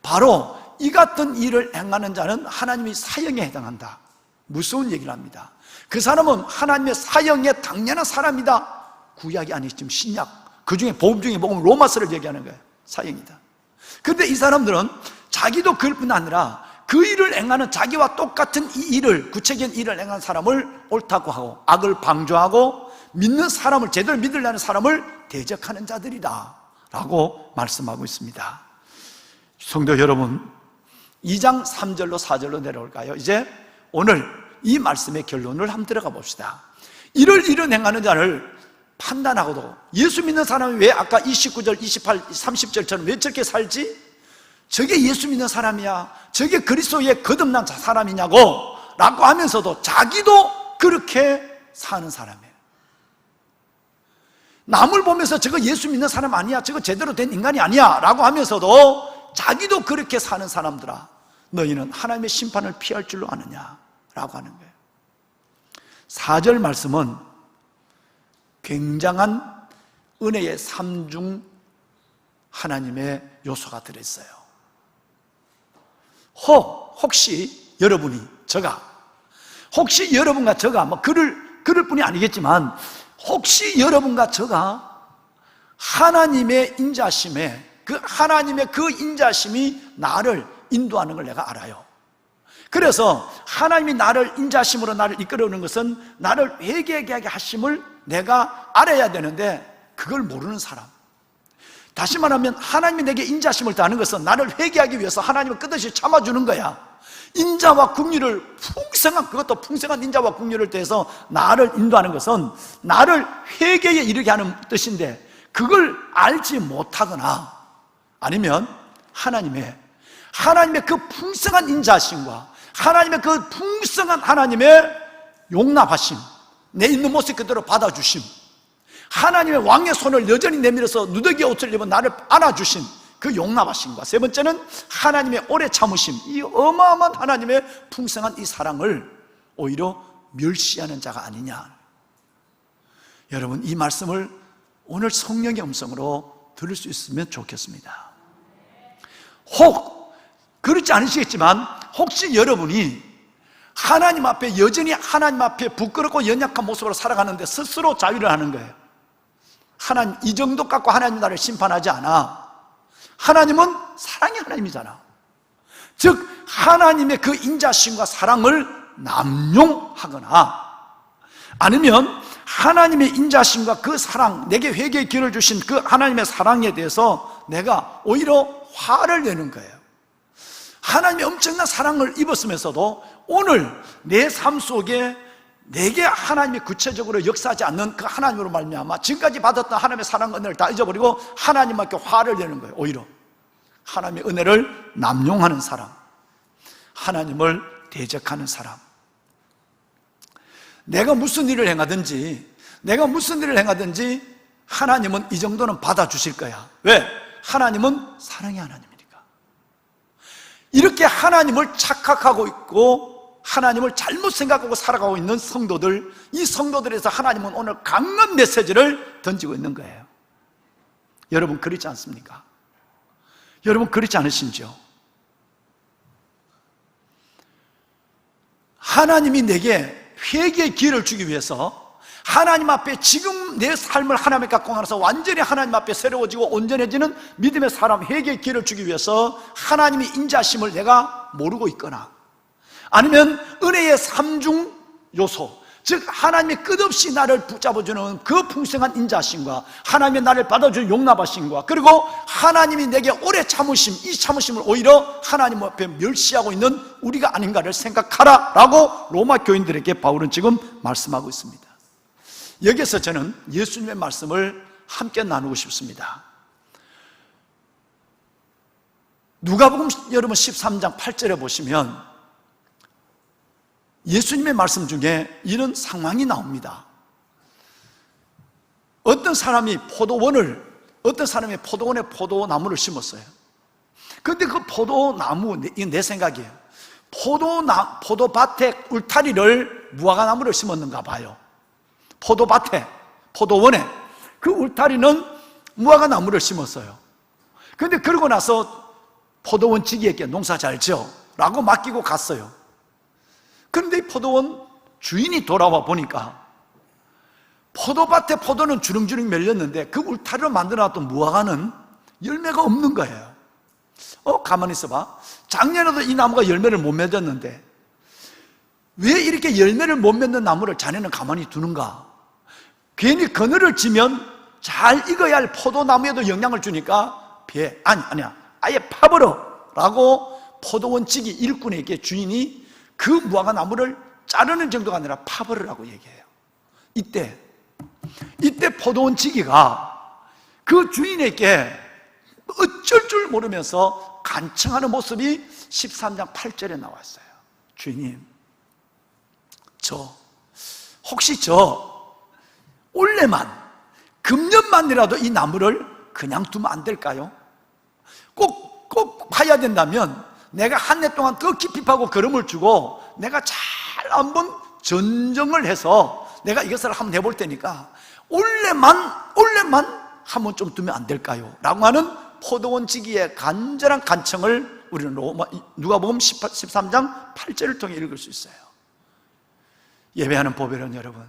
바로 이 같은 일을 행하는 자는 하나님이 사형에 해당한다. 무서운 얘기를 합니다. 그 사람은 하나님의 사형에 당연한 사람이다. 구약이 아니 지금 신약, 그 중에 복음 중에 복음 로마서를 얘기하는 거예요. 사형이다. 그런데 이 사람들은 자기도 그럴 뿐 아니라 그 일을 행하는 자기와 똑같은 이 일을, 구체적인 일을 행하는 사람을 옳다고 하고 악을 방조하고 믿는 사람을, 제대로 믿으려는 사람을 대적하는 자들이다 라고 말씀하고 있습니다. 성도 여러분 2장 3절로 4절로 내려올까요? 이제 오늘 이 말씀의 결론을 한번 들어가 봅시다. 이를 행하는 자를 판단하고도 예수 믿는 사람이 왜 아까 29절, 28, 30절처럼 왜 저렇게 살지? 저게 예수 믿는 사람이야, 저게 그리스도의 거듭난 사람이냐고 라고 하면서도 자기도 그렇게 사는 사람이에요. 남을 보면서 저거 예수 믿는 사람 아니야, 저거 제대로 된 인간이 아니야 라고 하면서도 자기도 그렇게 사는 사람들아, 너희는 하나님의 심판을 피할 줄로 아느냐 라고 하는 거예요. 4절 말씀은 굉장한 은혜의 3중 하나님의 요소가 들어있어요. 혹시 여러분이 혹시 여러분과 저가 뭐 그럴 뿐이 아니겠지만, 혹시 여러분과 저가 하나님의 인자심에 하나님의 그 인자심이 나를 인도하는 걸 내가 알아요. 그래서 하나님이 나를 인자심으로 나를 이끌어오는 것은 나를 회개하게 하심을 내가 알아야 되는데, 그걸 모르는 사람, 다시 말하면 하나님이 내게 인자심을 다하는 것은 나를 회개하기 위해서 하나님은 끝없이 참아주는 거야. 인자와 긍휼을 그것도 풍성한 인자와 긍휼을 대해서 나를 인도하는 것은 나를 회개에 이르게 하는 뜻인데, 그걸 알지 못하거나 아니면 하나님의 그 풍성한 인자심과 하나님의 그 풍성한 하나님의 용납하심, 내 있는 모습 그대로 받아주심, 하나님의 왕의 손을 여전히 내밀어서 누더기 옷을 입은 나를 안아주신 그 용납하심과, 세 번째는 하나님의 오래 참으심, 이 어마어마한 하나님의 풍성한 이 사랑을 오히려 멸시하는 자가 아니냐. 여러분, 이 말씀을 오늘 성령의 음성으로 들을 수 있으면 좋겠습니다. 그렇지 않으시겠지만, 혹시 여러분이 하나님 앞에 여전히 하나님 앞에 부끄럽고 연약한 모습으로 살아가는데 스스로 자위를 하는 거예요. 하나님, 이 정도 갖고 하나님 나를 심판하지 않아. 하나님은 사랑의 하나님이잖아. 즉 하나님의 그 인자심과 사랑을 남용하거나, 아니면 하나님의 인자심과 그 사랑, 내게 회개의 길을 주신 그 하나님의 사랑에 대해서 내가 오히려 화를 내는 거예요. 하나님의 엄청난 사랑을 입었으면서도 오늘 내 삶 속에 내게 하나님이 구체적으로 역사하지 않는 그 하나님으로 말미암아 지금까지 받았던 하나님의 사랑 은혜를 다 잊어버리고 하나님께 화를 내는 거예요. 오히려 하나님의 은혜를 남용하는 사람, 하나님을 대적하는 사람. 내가 무슨 일을 행하든지 하나님은 이 정도는 받아주실 거야. 왜? 하나님은 사랑의 하나님이니까. 이렇게 하나님을 착각하고 있고 하나님을 잘못 생각하고 살아가고 있는 성도들, 이 성도들에서 하나님은 오늘 강한 메시지를 던지고 있는 거예요. 여러분 그렇지 않습니까? 여러분 그렇지 않으신지요? 하나님이 내게 회개의 기회를 주기 위해서, 하나님 앞에 지금 내 삶을 하나님께 갖고 나서 완전히 하나님 앞에 새로워지고 온전해지는 믿음의 사람, 회개의 기회를 주기 위해서 하나님의 인자심을 내가 모르고 있거나, 아니면 은혜의 3중 요소, 즉 하나님이 끝없이 나를 붙잡아주는 그 풍성한 인자심과 하나님의 나를 받아주는 용납하심과, 그리고 하나님이 내게 오래 참으심, 이 참으심을 오히려 하나님 앞에 멸시하고 있는 우리가 아닌가를 생각하라 라고 로마 교인들에게 바울은 지금 말씀하고 있습니다. 여기서 저는 예수님의 말씀을 함께 나누고 싶습니다. 누가복음 여러분 13장 8절에 보시면 예수님의 말씀 중에 이런 상황이 나옵니다. 어떤 사람이 포도원에 포도나무를 심었어요. 그런데 그 포도나무, 이건 내 생각이에요. 포도밭에 울타리를 무화과나무를 심었는가 봐요. 포도원에 그 울타리는 무화과나무를 심었어요. 그런데 그러고 나서 포도원 지기에게 농사 잘 지어 라고 맡기고 갔어요. 그런데 이 포도원 주인이 돌아와 보니까 포도밭에 포도는 주렁주렁 열렸는데 그 울타리로 만들어놨던 무화과는 열매가 없는 거예요. 가만히 있어봐. 작년에도 이 나무가 열매를 못 맺었는데 왜 이렇게 열매를 못 맺는 나무를 자네는 가만히 두는가? 괜히 그늘을 지면 잘 익어야 할 포도나무에도 영향을 주니까 아니야, 아예 파버려 라고 포도원 지기 일꾼에게 주인이 그 무화과 나무를 자르는 정도가 아니라 파버리라고 얘기해요. 이때 포도원 지기가 그 주인에게 어쩔 줄 모르면서 간청하는 모습이 13장 8절에 나왔어요. 주인님, 혹시 올해만 금년만이라도 이 나무를 그냥 두면 안 될까요? 꼭 파야 된다면 내가 한 해 동안 더 깊이 파고 걸음을 주고 내가 잘 한번 전정을 해서 내가 이것을 한번 해볼 테니까 올해만 한번 좀 두면 안 될까요? 라고 하는 포도원 지기의 간절한 간청을 우리는 누가복음 13장 8절을 통해 읽을 수 있어요. 예배하는 보배로운 여러분,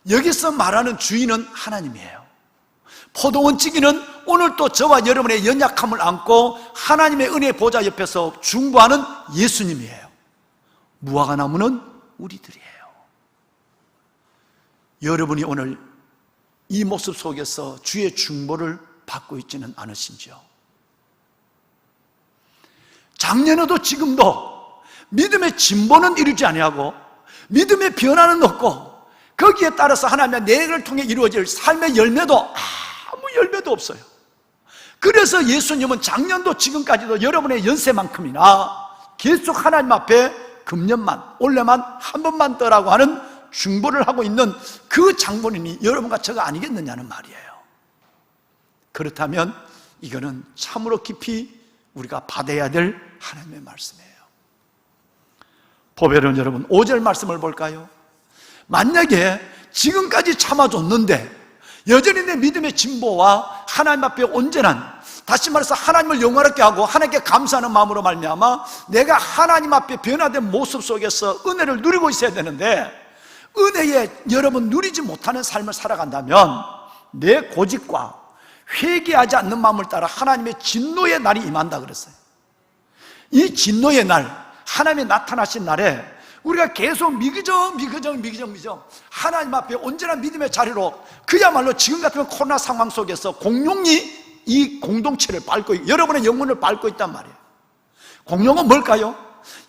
여기서 말하는 주인은 하나님이에요. 포도원 지기는 오늘 또 저와 여러분의 연약함을 안고 하나님의 은혜의 보좌 옆에서 중보하는 예수님이에요. 무화과 나무는 우리들이에요. 여러분이 오늘 이 모습 속에서 주의 중보를 받고 있지는 않으신지요? 작년에도 지금도 믿음의 진보는 이루지 아니하고 믿음의 변화는 없고 거기에 따라서 하나님의 내를 통해 이루어질 삶의 열매도 아무 열매도 없어요. 그래서 예수님은 작년도 지금까지도 여러분의 연세만큼이나 계속 하나님 앞에 금년만, 올해만 한 번만 떠라고 하는 중보를 하고 있는 그 장본인이 여러분과 저가 아니겠느냐는 말이에요. 그렇다면 이거는 참으로 깊이 우리가 받아야 될 하나님의 말씀이에요. 보배로운 여러분, 5절 말씀을 볼까요? 만약에 지금까지 참아줬는데 여전히 내 믿음의 진보와 하나님 앞에 온전한, 다시 말해서 하나님을 영화롭게 하고 하나님께 감사하는 마음으로 말미암아 내가 하나님 앞에 변화된 모습 속에서 은혜를 누리고 있어야 되는데 은혜에 여러분 누리지 못하는 삶을 살아간다면 내 고집과 회개하지 않는 마음을 따라 하나님의 진노의 날이 임한다 그랬어요. 이 진노의 날, 하나님이 나타나신 날에 우리가 계속 미그정 하나님 앞에 온전한 믿음의 자리로, 그야말로 지금 같으면 코로나 상황 속에서 공룡이 이 공동체를 밟고, 여러분의 영혼을 밟고 있단 말이에요. 공룡은 뭘까요?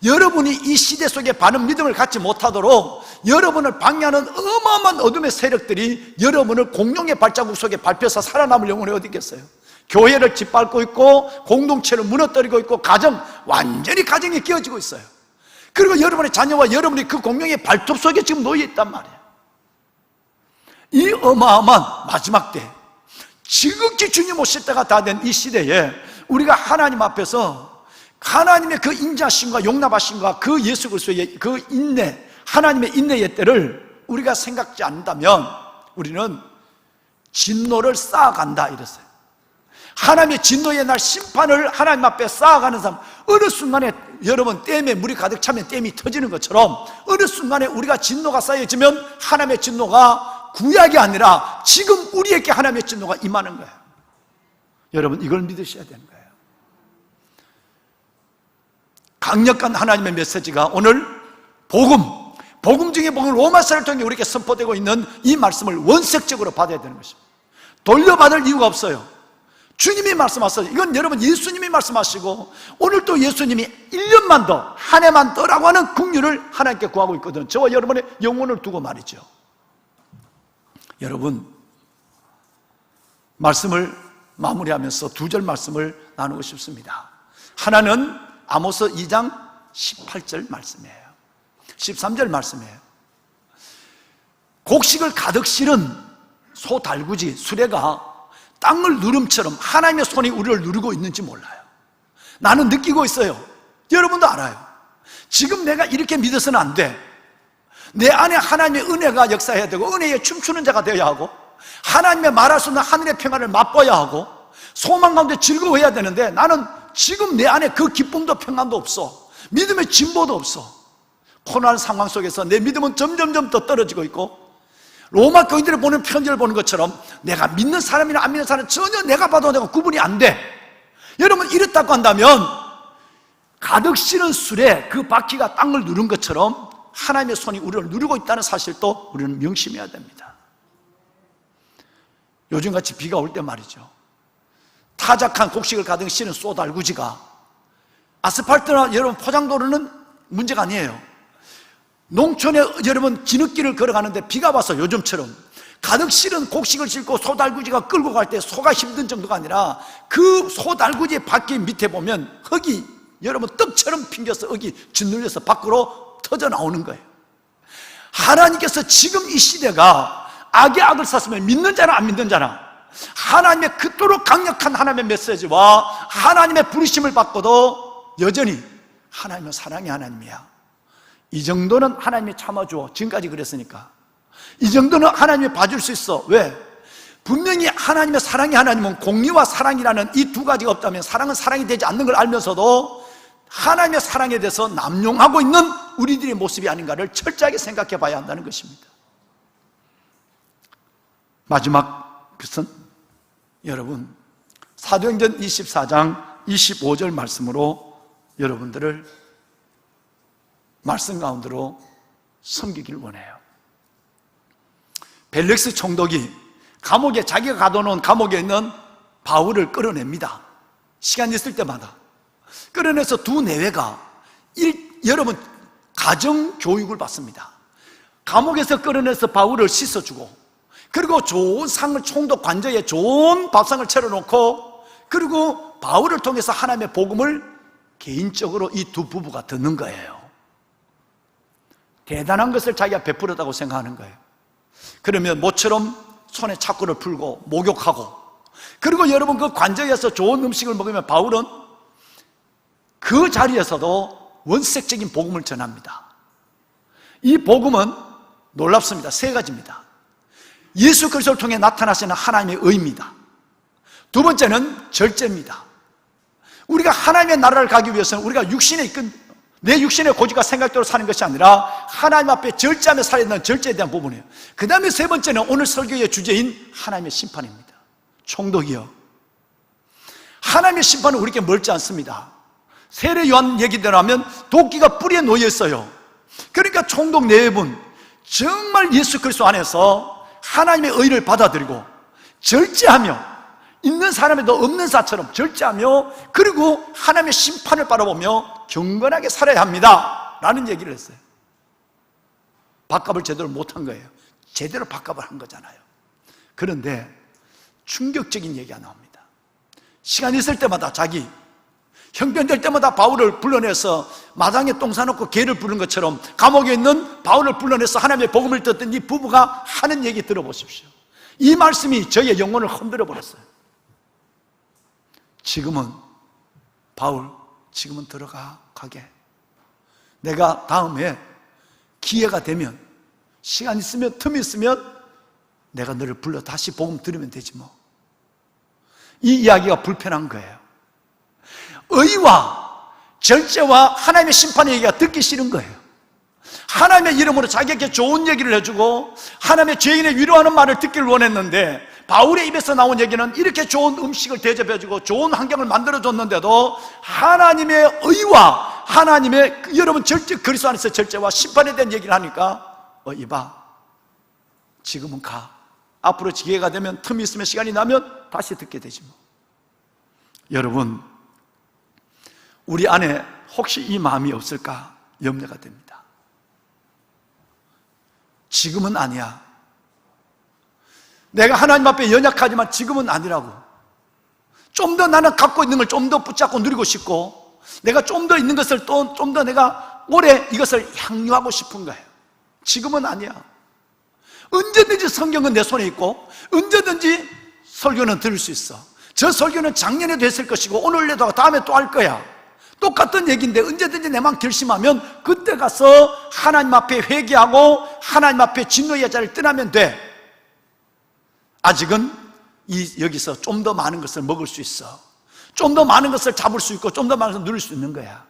여러분이 이 시대 속에 바른 믿음을 갖지 못하도록 여러분을 방해하는 어마어마한 어둠의 세력들이 여러분을 공룡의 발자국 속에 밟혀서 살아남을 영혼이 어디 있겠어요? 교회를 짓밟고 있고 공동체를 무너뜨리고 있고 완전히 가정이 깨어지고 있어요. 그리고 여러분의 자녀와 여러분이 그 공룡의 발톱 속에 지금 놓여 있단 말이에요. 이 어마어마한 마지막 때, 지극히 주님 오실 때가 다 된 이 시대에 우리가 하나님 앞에서 하나님의 그 인자하심과 용납하심과 그 예수 그리스도의 그 인내, 하나님의 인내의 때를 우리가 생각지 않는다면 우리는 진노를 쌓아간다 이랬어요. 하나님의 진노의 날 심판을 하나님 앞에 쌓아가는 사람, 어느 순간에 여러분 댐에 물이 가득 차면 댐이 터지는 것처럼 어느 순간에 우리가 진노가 쌓여지면 하나님의 진노가 구약이 아니라 지금 우리에게 하나님의 진노가 임하는 거예요. 여러분 이걸 믿으셔야 되는 거예요. 강력한 하나님의 메시지가 오늘 복음 중에 복음 로마서를 통해 우리에게 선포되고 있는 이 말씀을 원색적으로 받아야 되는 것입니다. 돌려받을 이유가 없어요. 주님이 말씀하셨어요. 이건 여러분 예수님이 말씀하시고 오늘 또 예수님이 1년만 더, 한 해만 더라고 하는 긍휼을 하나님께 구하고 있거든. 저와 여러분의 영혼을 두고 말이죠. 여러분 말씀을 마무리하면서 2절 말씀을 나누고 싶습니다. 하나는 아모스 2장 18절 말씀이에요. 13절 말씀이에요. 곡식을 가득 실은 소 달구지 수레가 땅을 누름처럼 하나님의 손이 우리를 누르고 있는지 몰라요. 나는 느끼고 있어요. 여러분도 알아요. 지금 내가 이렇게 믿어서는 안 돼. 내 안에 하나님의 은혜가 역사해야 되고 은혜에 춤추는 자가 되어야 하고 하나님의 말할 수 없는 하늘의 평안을 맛봐야 하고 소망 가운데 즐거워해야 되는데 나는 지금 내 안에 그 기쁨도 평안도 없어. 믿음의 진보도 없어. 코로나 상황 속에서 내 믿음은 점점점 더 떨어지고 있고 로마 교인들을 보는 편지를 보는 것처럼 내가 믿는 사람이나 안 믿는 사람은 전혀 내가 봐도 내가 구분이 안 돼. 여러분 이렇다고 한다면 가득 실은 술에 그 바퀴가 땅을 누른 것처럼 하나님의 손이 우리를 누르고 있다는 사실도 우리는 명심해야 됩니다. 요즘같이 비가 올 때 말이죠, 타작한 곡식을 가득 실은 쏘달구지가 아스팔트나 여러분 포장도로는 문제가 아니에요. 농촌에 여러분 기늭길을 걸어가는데 비가 와서 요즘처럼 가득 실은 곡식을 싣고 소달구지가 끌고 갈 때 소가 힘든 정도가 아니라 그 소달구지의 바퀴 밑에 보면 흙이 여러분 떡처럼 핑겨서 흙이 짓눌려서 밖으로 터져 나오는 거예요. 하나님께서 지금 이 시대가 악의 악을 샀으면 믿는 자나 안 믿는 자나 하나님의 그토록 강력한 하나님의 메시지와 하나님의 부르심을 받고도 여전히 하나님은 사랑의 하나님이야. 이 정도는 하나님이 참아줘. 지금까지 그랬으니까. 이 정도는 하나님이 봐줄 수 있어. 왜? 분명히 하나님의 사랑의 하나님은 공의와 사랑이라는 이 두 가지가 없다면 사랑은 사랑이 되지 않는 걸 알면서도 하나님의 사랑에 대해서 남용하고 있는 우리들의 모습이 아닌가를 철저하게 생각해 봐야 한다는 것입니다. 마지막 것은 여러분 사도행전 24장 25절 말씀으로 여러분들을 말씀 가운데로 섬기길 원해요. 벨릭스 총독이 감옥에 자기가 가둬놓은 감옥에 있는 바울을 끌어냅니다. 시간 있을 때마다 끌어내서 두 내외가 여러분 가정교육을 받습니다. 감옥에서 끌어내서 바울을 씻어주고 그리고 좋은 상을 총독 관저에 좋은 밥상을 차려놓고 그리고 바울을 통해서 하나님의 복음을 개인적으로 이 두 부부가 듣는 거예요. 대단한 것을 자기가 베풀었다고 생각하는 거예요. 그러면 모처럼 손에 착고를 풀고 목욕하고 그리고 여러분 그 관저에서 좋은 음식을 먹으면 바울은 그 자리에서도 원색적인 복음을 전합니다. 이 복음은 놀랍습니다. 세 가지입니다. 예수 그리스도를 통해 나타나시는 하나님의 의입니다. 두 번째는 절제입니다. 우리가 하나님의 나라를 가기 위해서는 우리가 내 육신의 고집과 생각대로 사는 것이 아니라 하나님 앞에 절제하며 살아야 되는 절제에 대한 부분이에요. 그 다음에 세 번째는 오늘 설교의 주제인 하나님의 심판입니다. 총독이요, 하나님의 심판은 우리에게 멀지 않습니다. 세례 요한 얘기대로 하면 도끼가 뿌리에 놓여 있어요. 그러니까 총독 네 분 정말 예수 그리스도 안에서 하나님의 의를 받아들이고 절제하며 있는 사람에도 없는 사처럼 절제하며 그리고 하나님의 심판을 바라보며 경건하게 살아야 합니다 라는 얘기를 했어요. 밥값을 제대로 못한 거예요. 제대로 밥값을 한 거잖아요. 그런데 충격적인 얘기가 나옵니다. 시간 있을 때마다 자기 형편될 때마다 바울을 불러내서 마당에 똥 싸놓고 개를 부른 것처럼 감옥에 있는 바울을 불러내서 하나님의 복음을 듣던 이 부부가 하는 얘기 들어보십시오. 이 말씀이 저의 영혼을 흔들어 버렸어요. 지금은 바울, 지금은 가게. 내가 다음에 기회가 되면, 시간 있으면, 틈이 있으면 내가 너를 불러 다시 복음 들으면 되지 뭐. 이 이야기가 불편한 거예요. 의와 절제와 하나님의 심판의 얘기가 듣기 싫은 거예요. 하나님의 이름으로 자기에게 좋은 얘기를 해주고 하나님의 죄인의 위로하는 말을 듣기를 원했는데 바울의 입에서 나온 얘기는 이렇게 좋은 음식을 대접해주고 좋은 환경을 만들어줬는데도 하나님의 의와 하나님의 여러분 절제, 그리스도 안에서 절제와 심판에 대한 얘기를 하니까 이봐, 지금은 가. 앞으로 기회가 되면, 틈이 있으면, 시간이 나면 다시 듣게 되지 뭐. 여러분, 우리 안에 혹시 이 마음이 없을까 염려가 됩니다. 지금은 아니야. 내가 하나님 앞에 연약하지만 지금은 아니라고. 좀 더 나는 갖고 있는 걸 좀 더 붙잡고 누리고 싶고, 내가 좀 더 있는 것을 또 좀 더 내가 오래 이것을 향유하고 싶은 거예요. 지금은 아니야. 언제든지 성경은 내 손에 있고 언제든지 설교는 들을 수 있어. 저 설교는 작년에도 했을 것이고 오늘에도 하고 다음에 또 할 거야. 똑같은 얘기인데 언제든지 내 마음 결심하면 그때 가서 하나님 앞에 회개하고 하나님 앞에 진노의 자를 떠나면 돼. 아직은 여기서 좀 더 많은 것을 먹을 수 있어. 좀 더 많은 것을 잡을 수 있고 좀 더 많은 것을 누릴 수 있는 거야.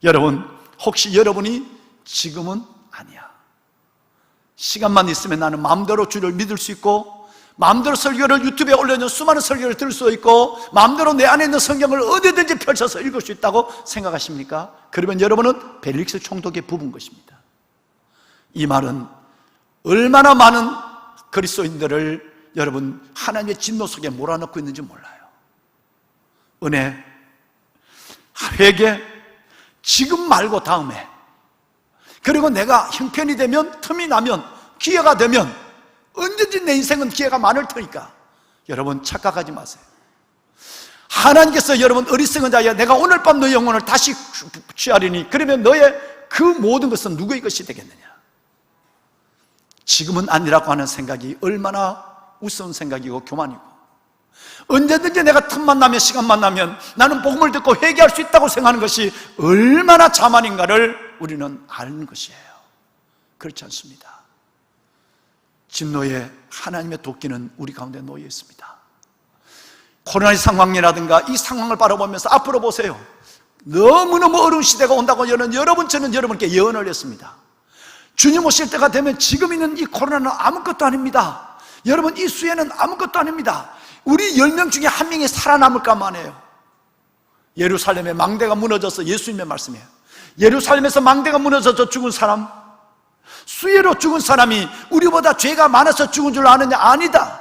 여러분, 혹시 여러분이 지금은 아니야. 시간만 있으면 나는 마음대로 주를 믿을 수 있고 마음대로 설교를 유튜브에 올려놓은 수많은 설교를 들을 수 있고 마음대로 내 안에 있는 성경을 어디든지 펼쳐서 읽을 수 있다고 생각하십니까? 그러면 여러분은 벨릭스 총독의 부부인 것입니다. 이 말은 얼마나 많은 그리스도인들을 여러분 하나님의 진노 속에 몰아넣고 있는지 몰라요. 은혜, 회개, 지금 말고 다음에, 그리고 내가 형편이 되면, 틈이 나면, 기회가 되면 언제든지 내 인생은 기회가 많을 테니까 여러분 착각하지 마세요. 하나님께서 여러분 어리석은 자야, 내가 오늘 밤 너의 영혼을 다시 취하리니 그러면 너의 그 모든 것은 누구의 것이 되겠느냐? 지금은 아니라고 하는 생각이 얼마나 우스운 생각이고 교만이고, 언제든지 내가 틈만 나면, 시간만 나면 나는 복음을 듣고 회개할 수 있다고 생각하는 것이 얼마나 자만인가를 우리는 아는 것이에요. 그렇지 않습니다. 진노에 하나님의 도끼는 우리 가운데 놓여 있습니다. 코로나 상황이라든가 이 상황을 바라보면서 앞으로 보세요. 너무너무 어려운 시대가 온다고 저는 여러분께 예언을 했습니다. 주님 오실 때가 되면 지금 있는 이 코로나는 아무것도 아닙니다. 여러분, 이 수해는 아무것도 아닙니다. 우리 10명 중에 한 명이 살아남을까만 해요. 예루살렘의 망대가 무너져서, 예수님의 말씀이에요. 예루살렘에서 망대가 무너져서 죽은 사람, 수해로 죽은 사람이 우리보다 죄가 많아서 죽은 줄 아느냐? 아니다.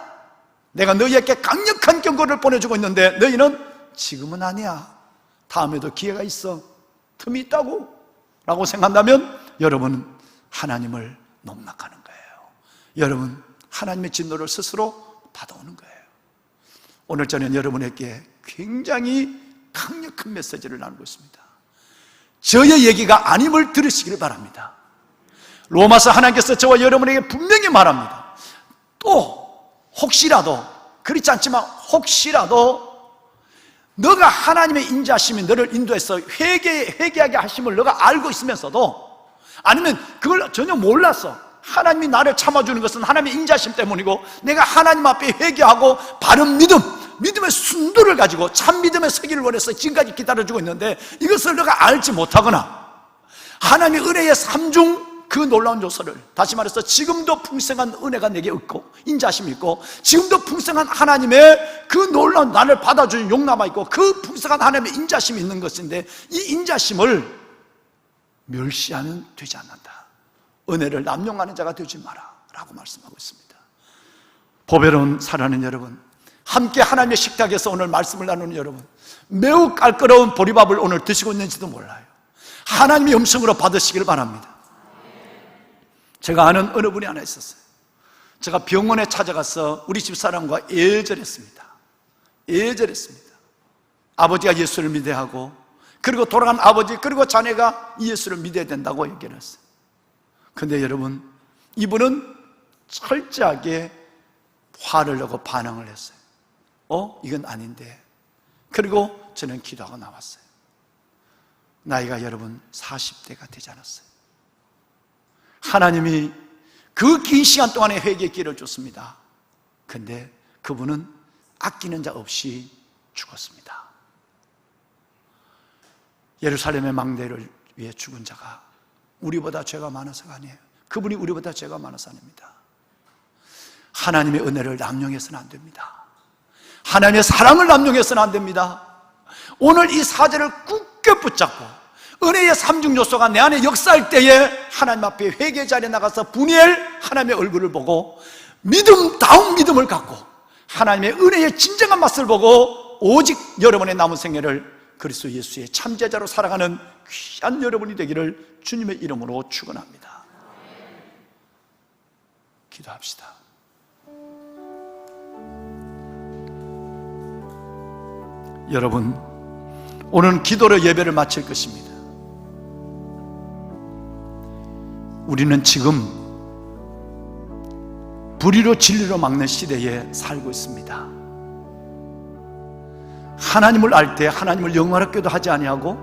내가 너희에게 강력한 경고를 보내주고 있는데 너희는 지금은 아니야, 다음에도 기회가 있어, 틈이 있다고 라고 생각한다면 여러분은 하나님을 농락하는 거예요. 여러분, 하나님의 진노를 스스로 받아오는 거예요. 오늘 저는 여러분에게 굉장히 강력한 메시지를 나누고 있습니다. 저의 얘기가 아님을 들으시기를 바랍니다. 로마서 하나님께서 저와 여러분에게 분명히 말합니다. 또 혹시라도, 그렇지 않지만 혹시라도 너가 하나님의 인자하심이 너를 인도해서 회개하게 하심을 너가 알고 있으면서도, 아니면 그걸 전혀 몰랐어, 하나님이 나를 참아주는 것은 하나님의 인자하심 때문이고 내가 하나님 앞에 회개하고 바른 믿음의 순도를 가지고 참 믿음의 서기를 원해서 지금까지 기다려주고 있는데 이것을 너가 알지 못하거나, 하나님의 은혜의 삼중 그 놀라운 요소를, 다시 말해서 지금도 풍성한 은혜가 내게 있고 인자심이 있고, 지금도 풍성한 하나님의 그 놀라운 나를 받아주는 용납이 있고, 그 풍성한 하나님의 인자심이 있는 것인데 이 인자심을 멸시하면 되지 않는다. 은혜를 남용하는 자가 되지 마라 라고 말씀하고 있습니다. 보배로운 사랑하는 여러분, 함께 하나님의 식탁에서 오늘 말씀을 나누는 여러분, 매우 깔끔한 보리밥을 오늘 드시고 있는지도 몰라요. 하나님의 음성으로 받으시길 바랍니다. 제가 아는 어느 분이 하나 있었어요. 제가 병원에 찾아가서 우리 집사람과 예절했습니다. 아버지가 예수를 믿어야 하고, 그리고 돌아간 아버지, 그리고 자네가 예수를 믿어야 된다고 얘기를 했어요. 근데 여러분, 이분은 철저하게 화를 내고 반항을 했어요. 이건 아닌데. 그리고 저는 기도하고 나왔어요. 나이가 여러분 40대가 되지 않았어요. 하나님이 그 긴 시간 동안에 회개의 기회를 줬습니다. 근데 그분은 아끼는 자 없이 죽었습니다. 예루살렘의 망대를 위해 죽은 자가 우리보다 죄가 많아서가 아니에요. 그분이 우리보다 죄가 많아서 아닙니다. 하나님의 은혜를 남용해서는 안 됩니다. 하나님의 사랑을 남용해서는 안 됩니다. 오늘 이 사제를 굳게 붙잡고 은혜의 삼중 요소가 내 안에 역사할 때에 하나님 앞에 회개 자리에 나가서 분이엘 하나님의 얼굴을 보고 믿음다운 믿음을 갖고 하나님의 은혜의 진정한 맛을 보고 오직 여러분의 남은 생애를 그리스도 예수의 참제자로 살아가는 귀한 여러분이 되기를 주님의 이름으로 축원합니다. 기도합시다. 여러분, 오늘은 기도로 예배를 마칠 것입니다. 우리는 지금 불의로 진리로 막는 시대에 살고 있습니다. 하나님을 알 때 하나님을 영화롭게도 하지 아니하고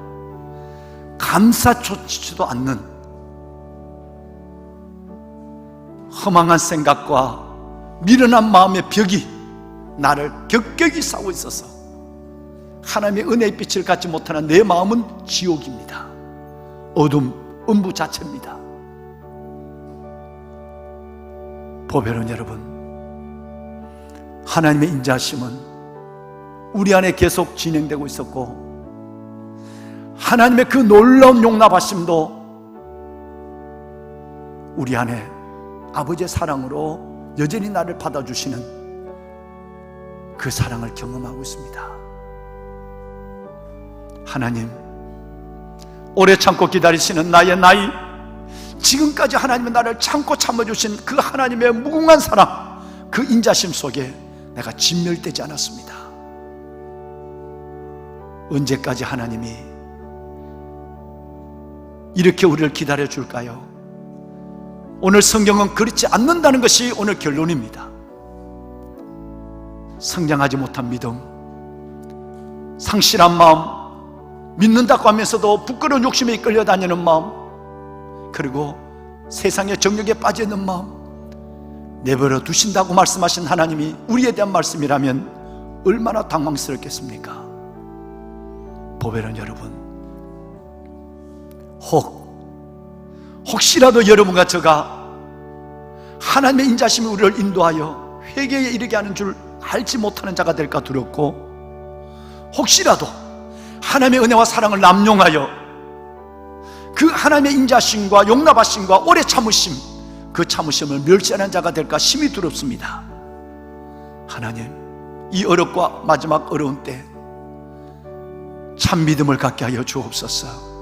감사조치지도 않는 허망한 생각과 미련한 마음의 벽이 나를 격격히 싸고 있어서 하나님의 은혜의 빛을 갖지 못하는 내 마음은 지옥입니다. 어둠, 음부 자체입니다. 보배로운 여러분, 하나님의 인자하심은 우리 안에 계속 진행되고 있었고, 하나님의 그 놀라운 용납하심도 우리 안에 아버지의 사랑으로 여전히 나를 받아주시는 그 사랑을 경험하고 있습니다. 하나님, 오래 참고 기다리시는 나의 나이, 지금까지 하나님은 나를 참고 참아주신 그 하나님의 무궁한 사랑, 그 인자심 속에 내가 진멸되지 않았습니다. 언제까지 하나님이 이렇게 우리를 기다려 줄까요? 오늘 성경은 그렇지 않는다는 것이 오늘 결론입니다. 성장하지 못한 믿음, 상실한 마음, 믿는다고 하면서도 부끄러운 욕심에 이끌려 다니는 마음, 그리고 세상의 정욕에 빠져있는 마음, 내버려 두신다고 말씀하신 하나님이 우리에 대한 말씀이라면 얼마나 당황스럽겠습니까? 보배는 여러분, 혹시라도 여러분과 저가 하나님의 인자심이 우리를 인도하여 회개에 이르게 하는 줄 알지 못하는 자가 될까 두렵고, 혹시라도 하나님의 은혜와 사랑을 남용하여 그 하나님의 인자심과 용납하심과 오래 참으심, 그 참으심을 멸시하는 자가 될까 심히 두렵습니다. 하나님, 이 어렵고 마지막 어려운 때 참 믿음을 갖게 하여 주옵소서.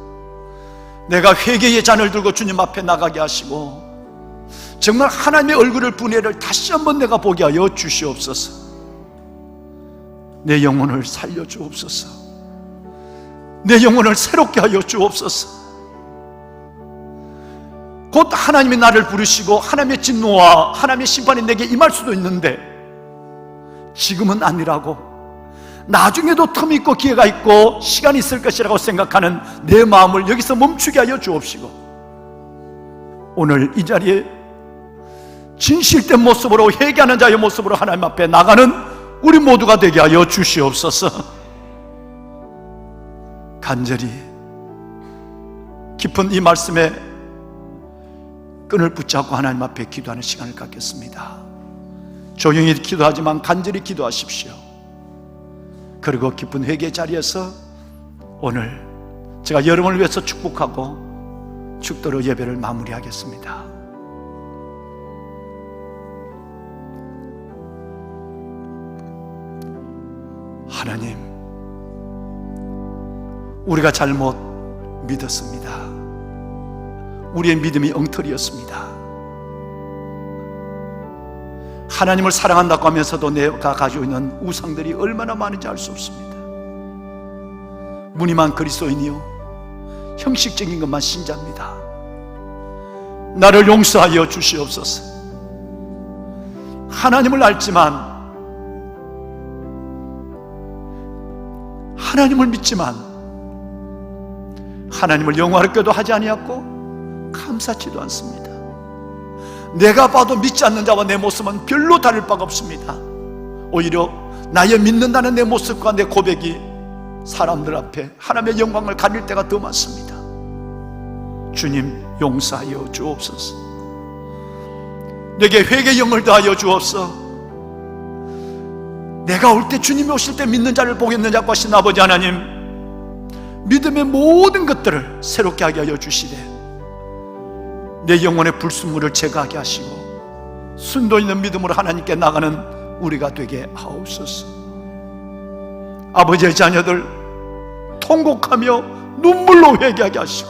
내가 회개의 잔을 들고 주님 앞에 나가게 하시고 정말 하나님의 얼굴을 분해를 다시 한번 내가 보게 하여 주시옵소서. 내 영혼을 살려 주옵소서. 내 영혼을 새롭게 하여 주옵소서. 곧 하나님이 나를 부르시고 하나님의 진노와 하나님의 심판이 내게 임할 수도 있는데 지금은 아니라고, 나중에도 틈이 있고 기회가 있고 시간이 있을 것이라고 생각하는 내 마음을 여기서 멈추게 하여 주옵시고, 오늘 이 자리에 진실된 모습으로 회개하는 자의 모습으로 하나님 앞에 나가는 우리 모두가 되게 하여 주시옵소서. 간절히 깊은 이 말씀에 끈을 붙잡고 하나님 앞에 기도하는 시간을 갖겠습니다. 조용히 기도하지만 간절히 기도하십시오. 그리고 깊은 회개 자리에서 오늘 제가 여러분을 위해서 축복하고 축도로 예배를 마무리하겠습니다. 하나님, 우리가 잘못 믿었습니다. 우리의 믿음이 엉터리였습니다. 하나님을 사랑한다고 하면서도 내가 가지고 있는 우상들이 얼마나 많은지 알 수 없습니다. 무늬만 그리스도인이요, 형식적인 것만 신자입니다. 나를 용서하여 주시옵소서. 하나님을 알지만, 하나님을 믿지만 하나님을 영화롭게도 하지 아니하고 감사치도 않습니다. 내가 봐도 믿지 않는 자와 내 모습은 별로 다를 바가 없습니다. 오히려 나의 믿는다는 내 모습과 내 고백이 사람들 앞에 하나님의 영광을 가릴 때가 더 많습니다. 주님, 용서하여 주옵소서. 내게 회개의 영을 더하여 주옵소서. 내가 올 때, 주님이 오실 때 믿는 자를 보겠느냐고 하신 아버지 하나님, 믿음의 모든 것들을 새롭게 하게 하여 주시되 내 영혼의 불순물을 제거하게 하시고 순도 있는 믿음으로 하나님께 나가는 우리가 되게 하옵소서. 아버지의 자녀들 통곡하며 눈물로 회개하게 하시고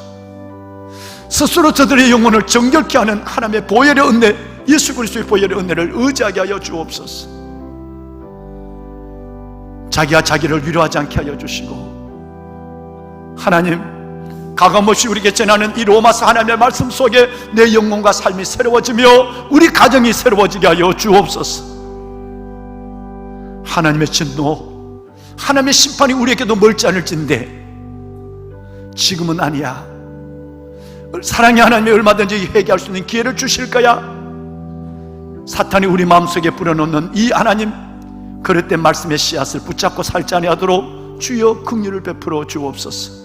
스스로 저들의 영혼을 정결케 하는 하나님의 보혈의 은혜, 예수 그리스도의 보혈의 은혜를 의지하게 하여 주옵소서. 자기가 자기를 위로하지 않게 하여 주시고, 하나님, 가감없이 우리에게 전하는 이 로마서 하나님의 말씀 속에 내 영혼과 삶이 새로워지며 우리 가정이 새로워지게 하여 주옵소서. 하나님의 진노, 하나님의 심판이 우리에게도 멀지 않을진데 지금은 아니야. 사랑의 하나님이 얼마든지 회개할 수 있는 기회를 주실 거야. 사탄이 우리 마음속에 뿌려놓는 이 하나님, 그릇된 말씀의 씨앗을 붙잡고 살지 아니하도록 주여 긍휼을 베풀어 주옵소서.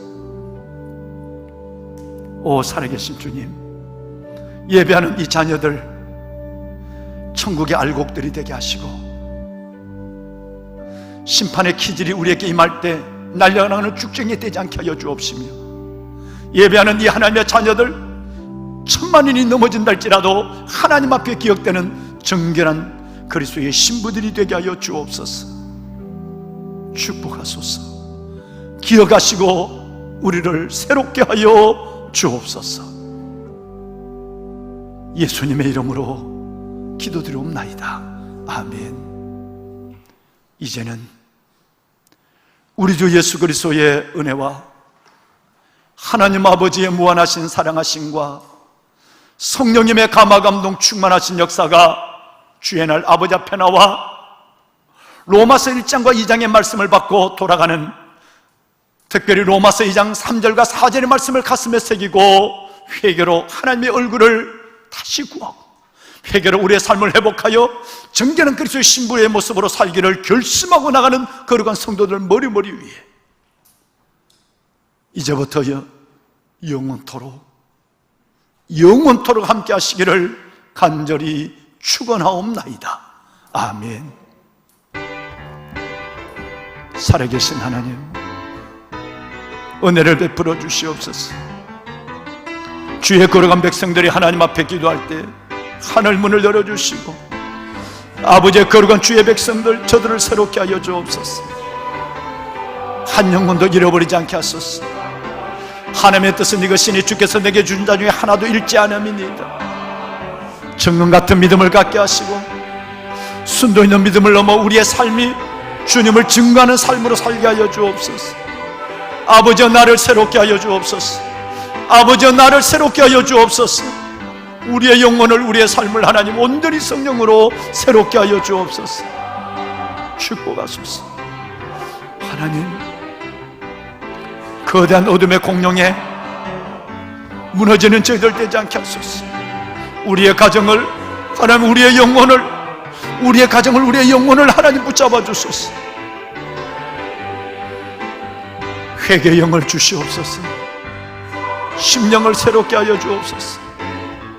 오 살아계신 주님, 예배하는 이 자녀들 천국의 알곡들이 되게 하시고 심판의 키질이 우리에게 임할 때 날려나가는 죽정이 되지 않게 하여 주옵시며, 예배하는 이 하나님의 자녀들 천만인이 넘어진다 할지라도 하나님 앞에 기억되는 정결한 그리스도의 신부들이 되게 하여 주옵소서. 축복하소서. 기억하시고 우리를 새롭게 하여 주옵소서. 예수님의 이름으로 기도드리옵나이다. 아멘. 이제는 우리 주 예수 그리스도의 은혜와 하나님 아버지의 무한하신 사랑하심과 성령님의 감화감동 충만하신 역사가 주의 날 아버지 앞에 나와 로마서 1장과 2장의 말씀을 받고 돌아가는, 특별히 로마서 2장 3절과 4절의 말씀을 가슴에 새기고 회개로 하나님의 얼굴을 다시 구하고 회개로 우리의 삶을 회복하여 정결한 그리스도의 신부의 모습으로 살기를 결심하고 나가는 거룩한 성도들 머리머리 위에 이제부터요 영원토록 함께 하시기를 간절히 축원하옵나이다. 아멘. 살아계신 하나님, 은혜를 베풀어 주시옵소서. 주의 거룩한 백성들이 하나님 앞에 기도할 때 하늘 문을 열어주시고, 아버지의 거룩한 주의 백성들 저들을 새롭게 하여 주옵소서. 한 영혼도 잃어버리지 않게 하소서. 하나님의 뜻은 이것이니 주께서 내게 주신 자 중에 하나도 잃지 않음이니이다. 정금 같은 믿음을 갖게 하시고 순도 있는 믿음을 넘어 우리의 삶이 주님을 증거하는 삶으로 살게 하여 주옵소서. 아버지여 나를 새롭게 하여 주옵소서. 아버지여 나를 새롭게 하여 주옵소서. 우리의 영혼을, 우리의 삶을 하나님 온전히 성령으로 새롭게 하여 주옵소서. 축복하소서. 하나님, 거대한 어둠의 공룡에 무너지는 저희들 되지 않게 하소서. 우리의 가정을, 하나님 우리의 영혼을, 우리의 가정을, 우리의 영혼을 하나님 붙잡아 주소서. 회개의 영을 주시옵소서. 심령을 새롭게 하여 주옵소서.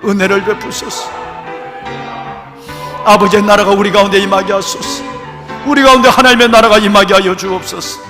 은혜를 베푸소서. 아버지의 나라가 우리 가운데 임하게 하소서. 우리 가운데 하나님의 나라가 임하게 하여 주옵소서.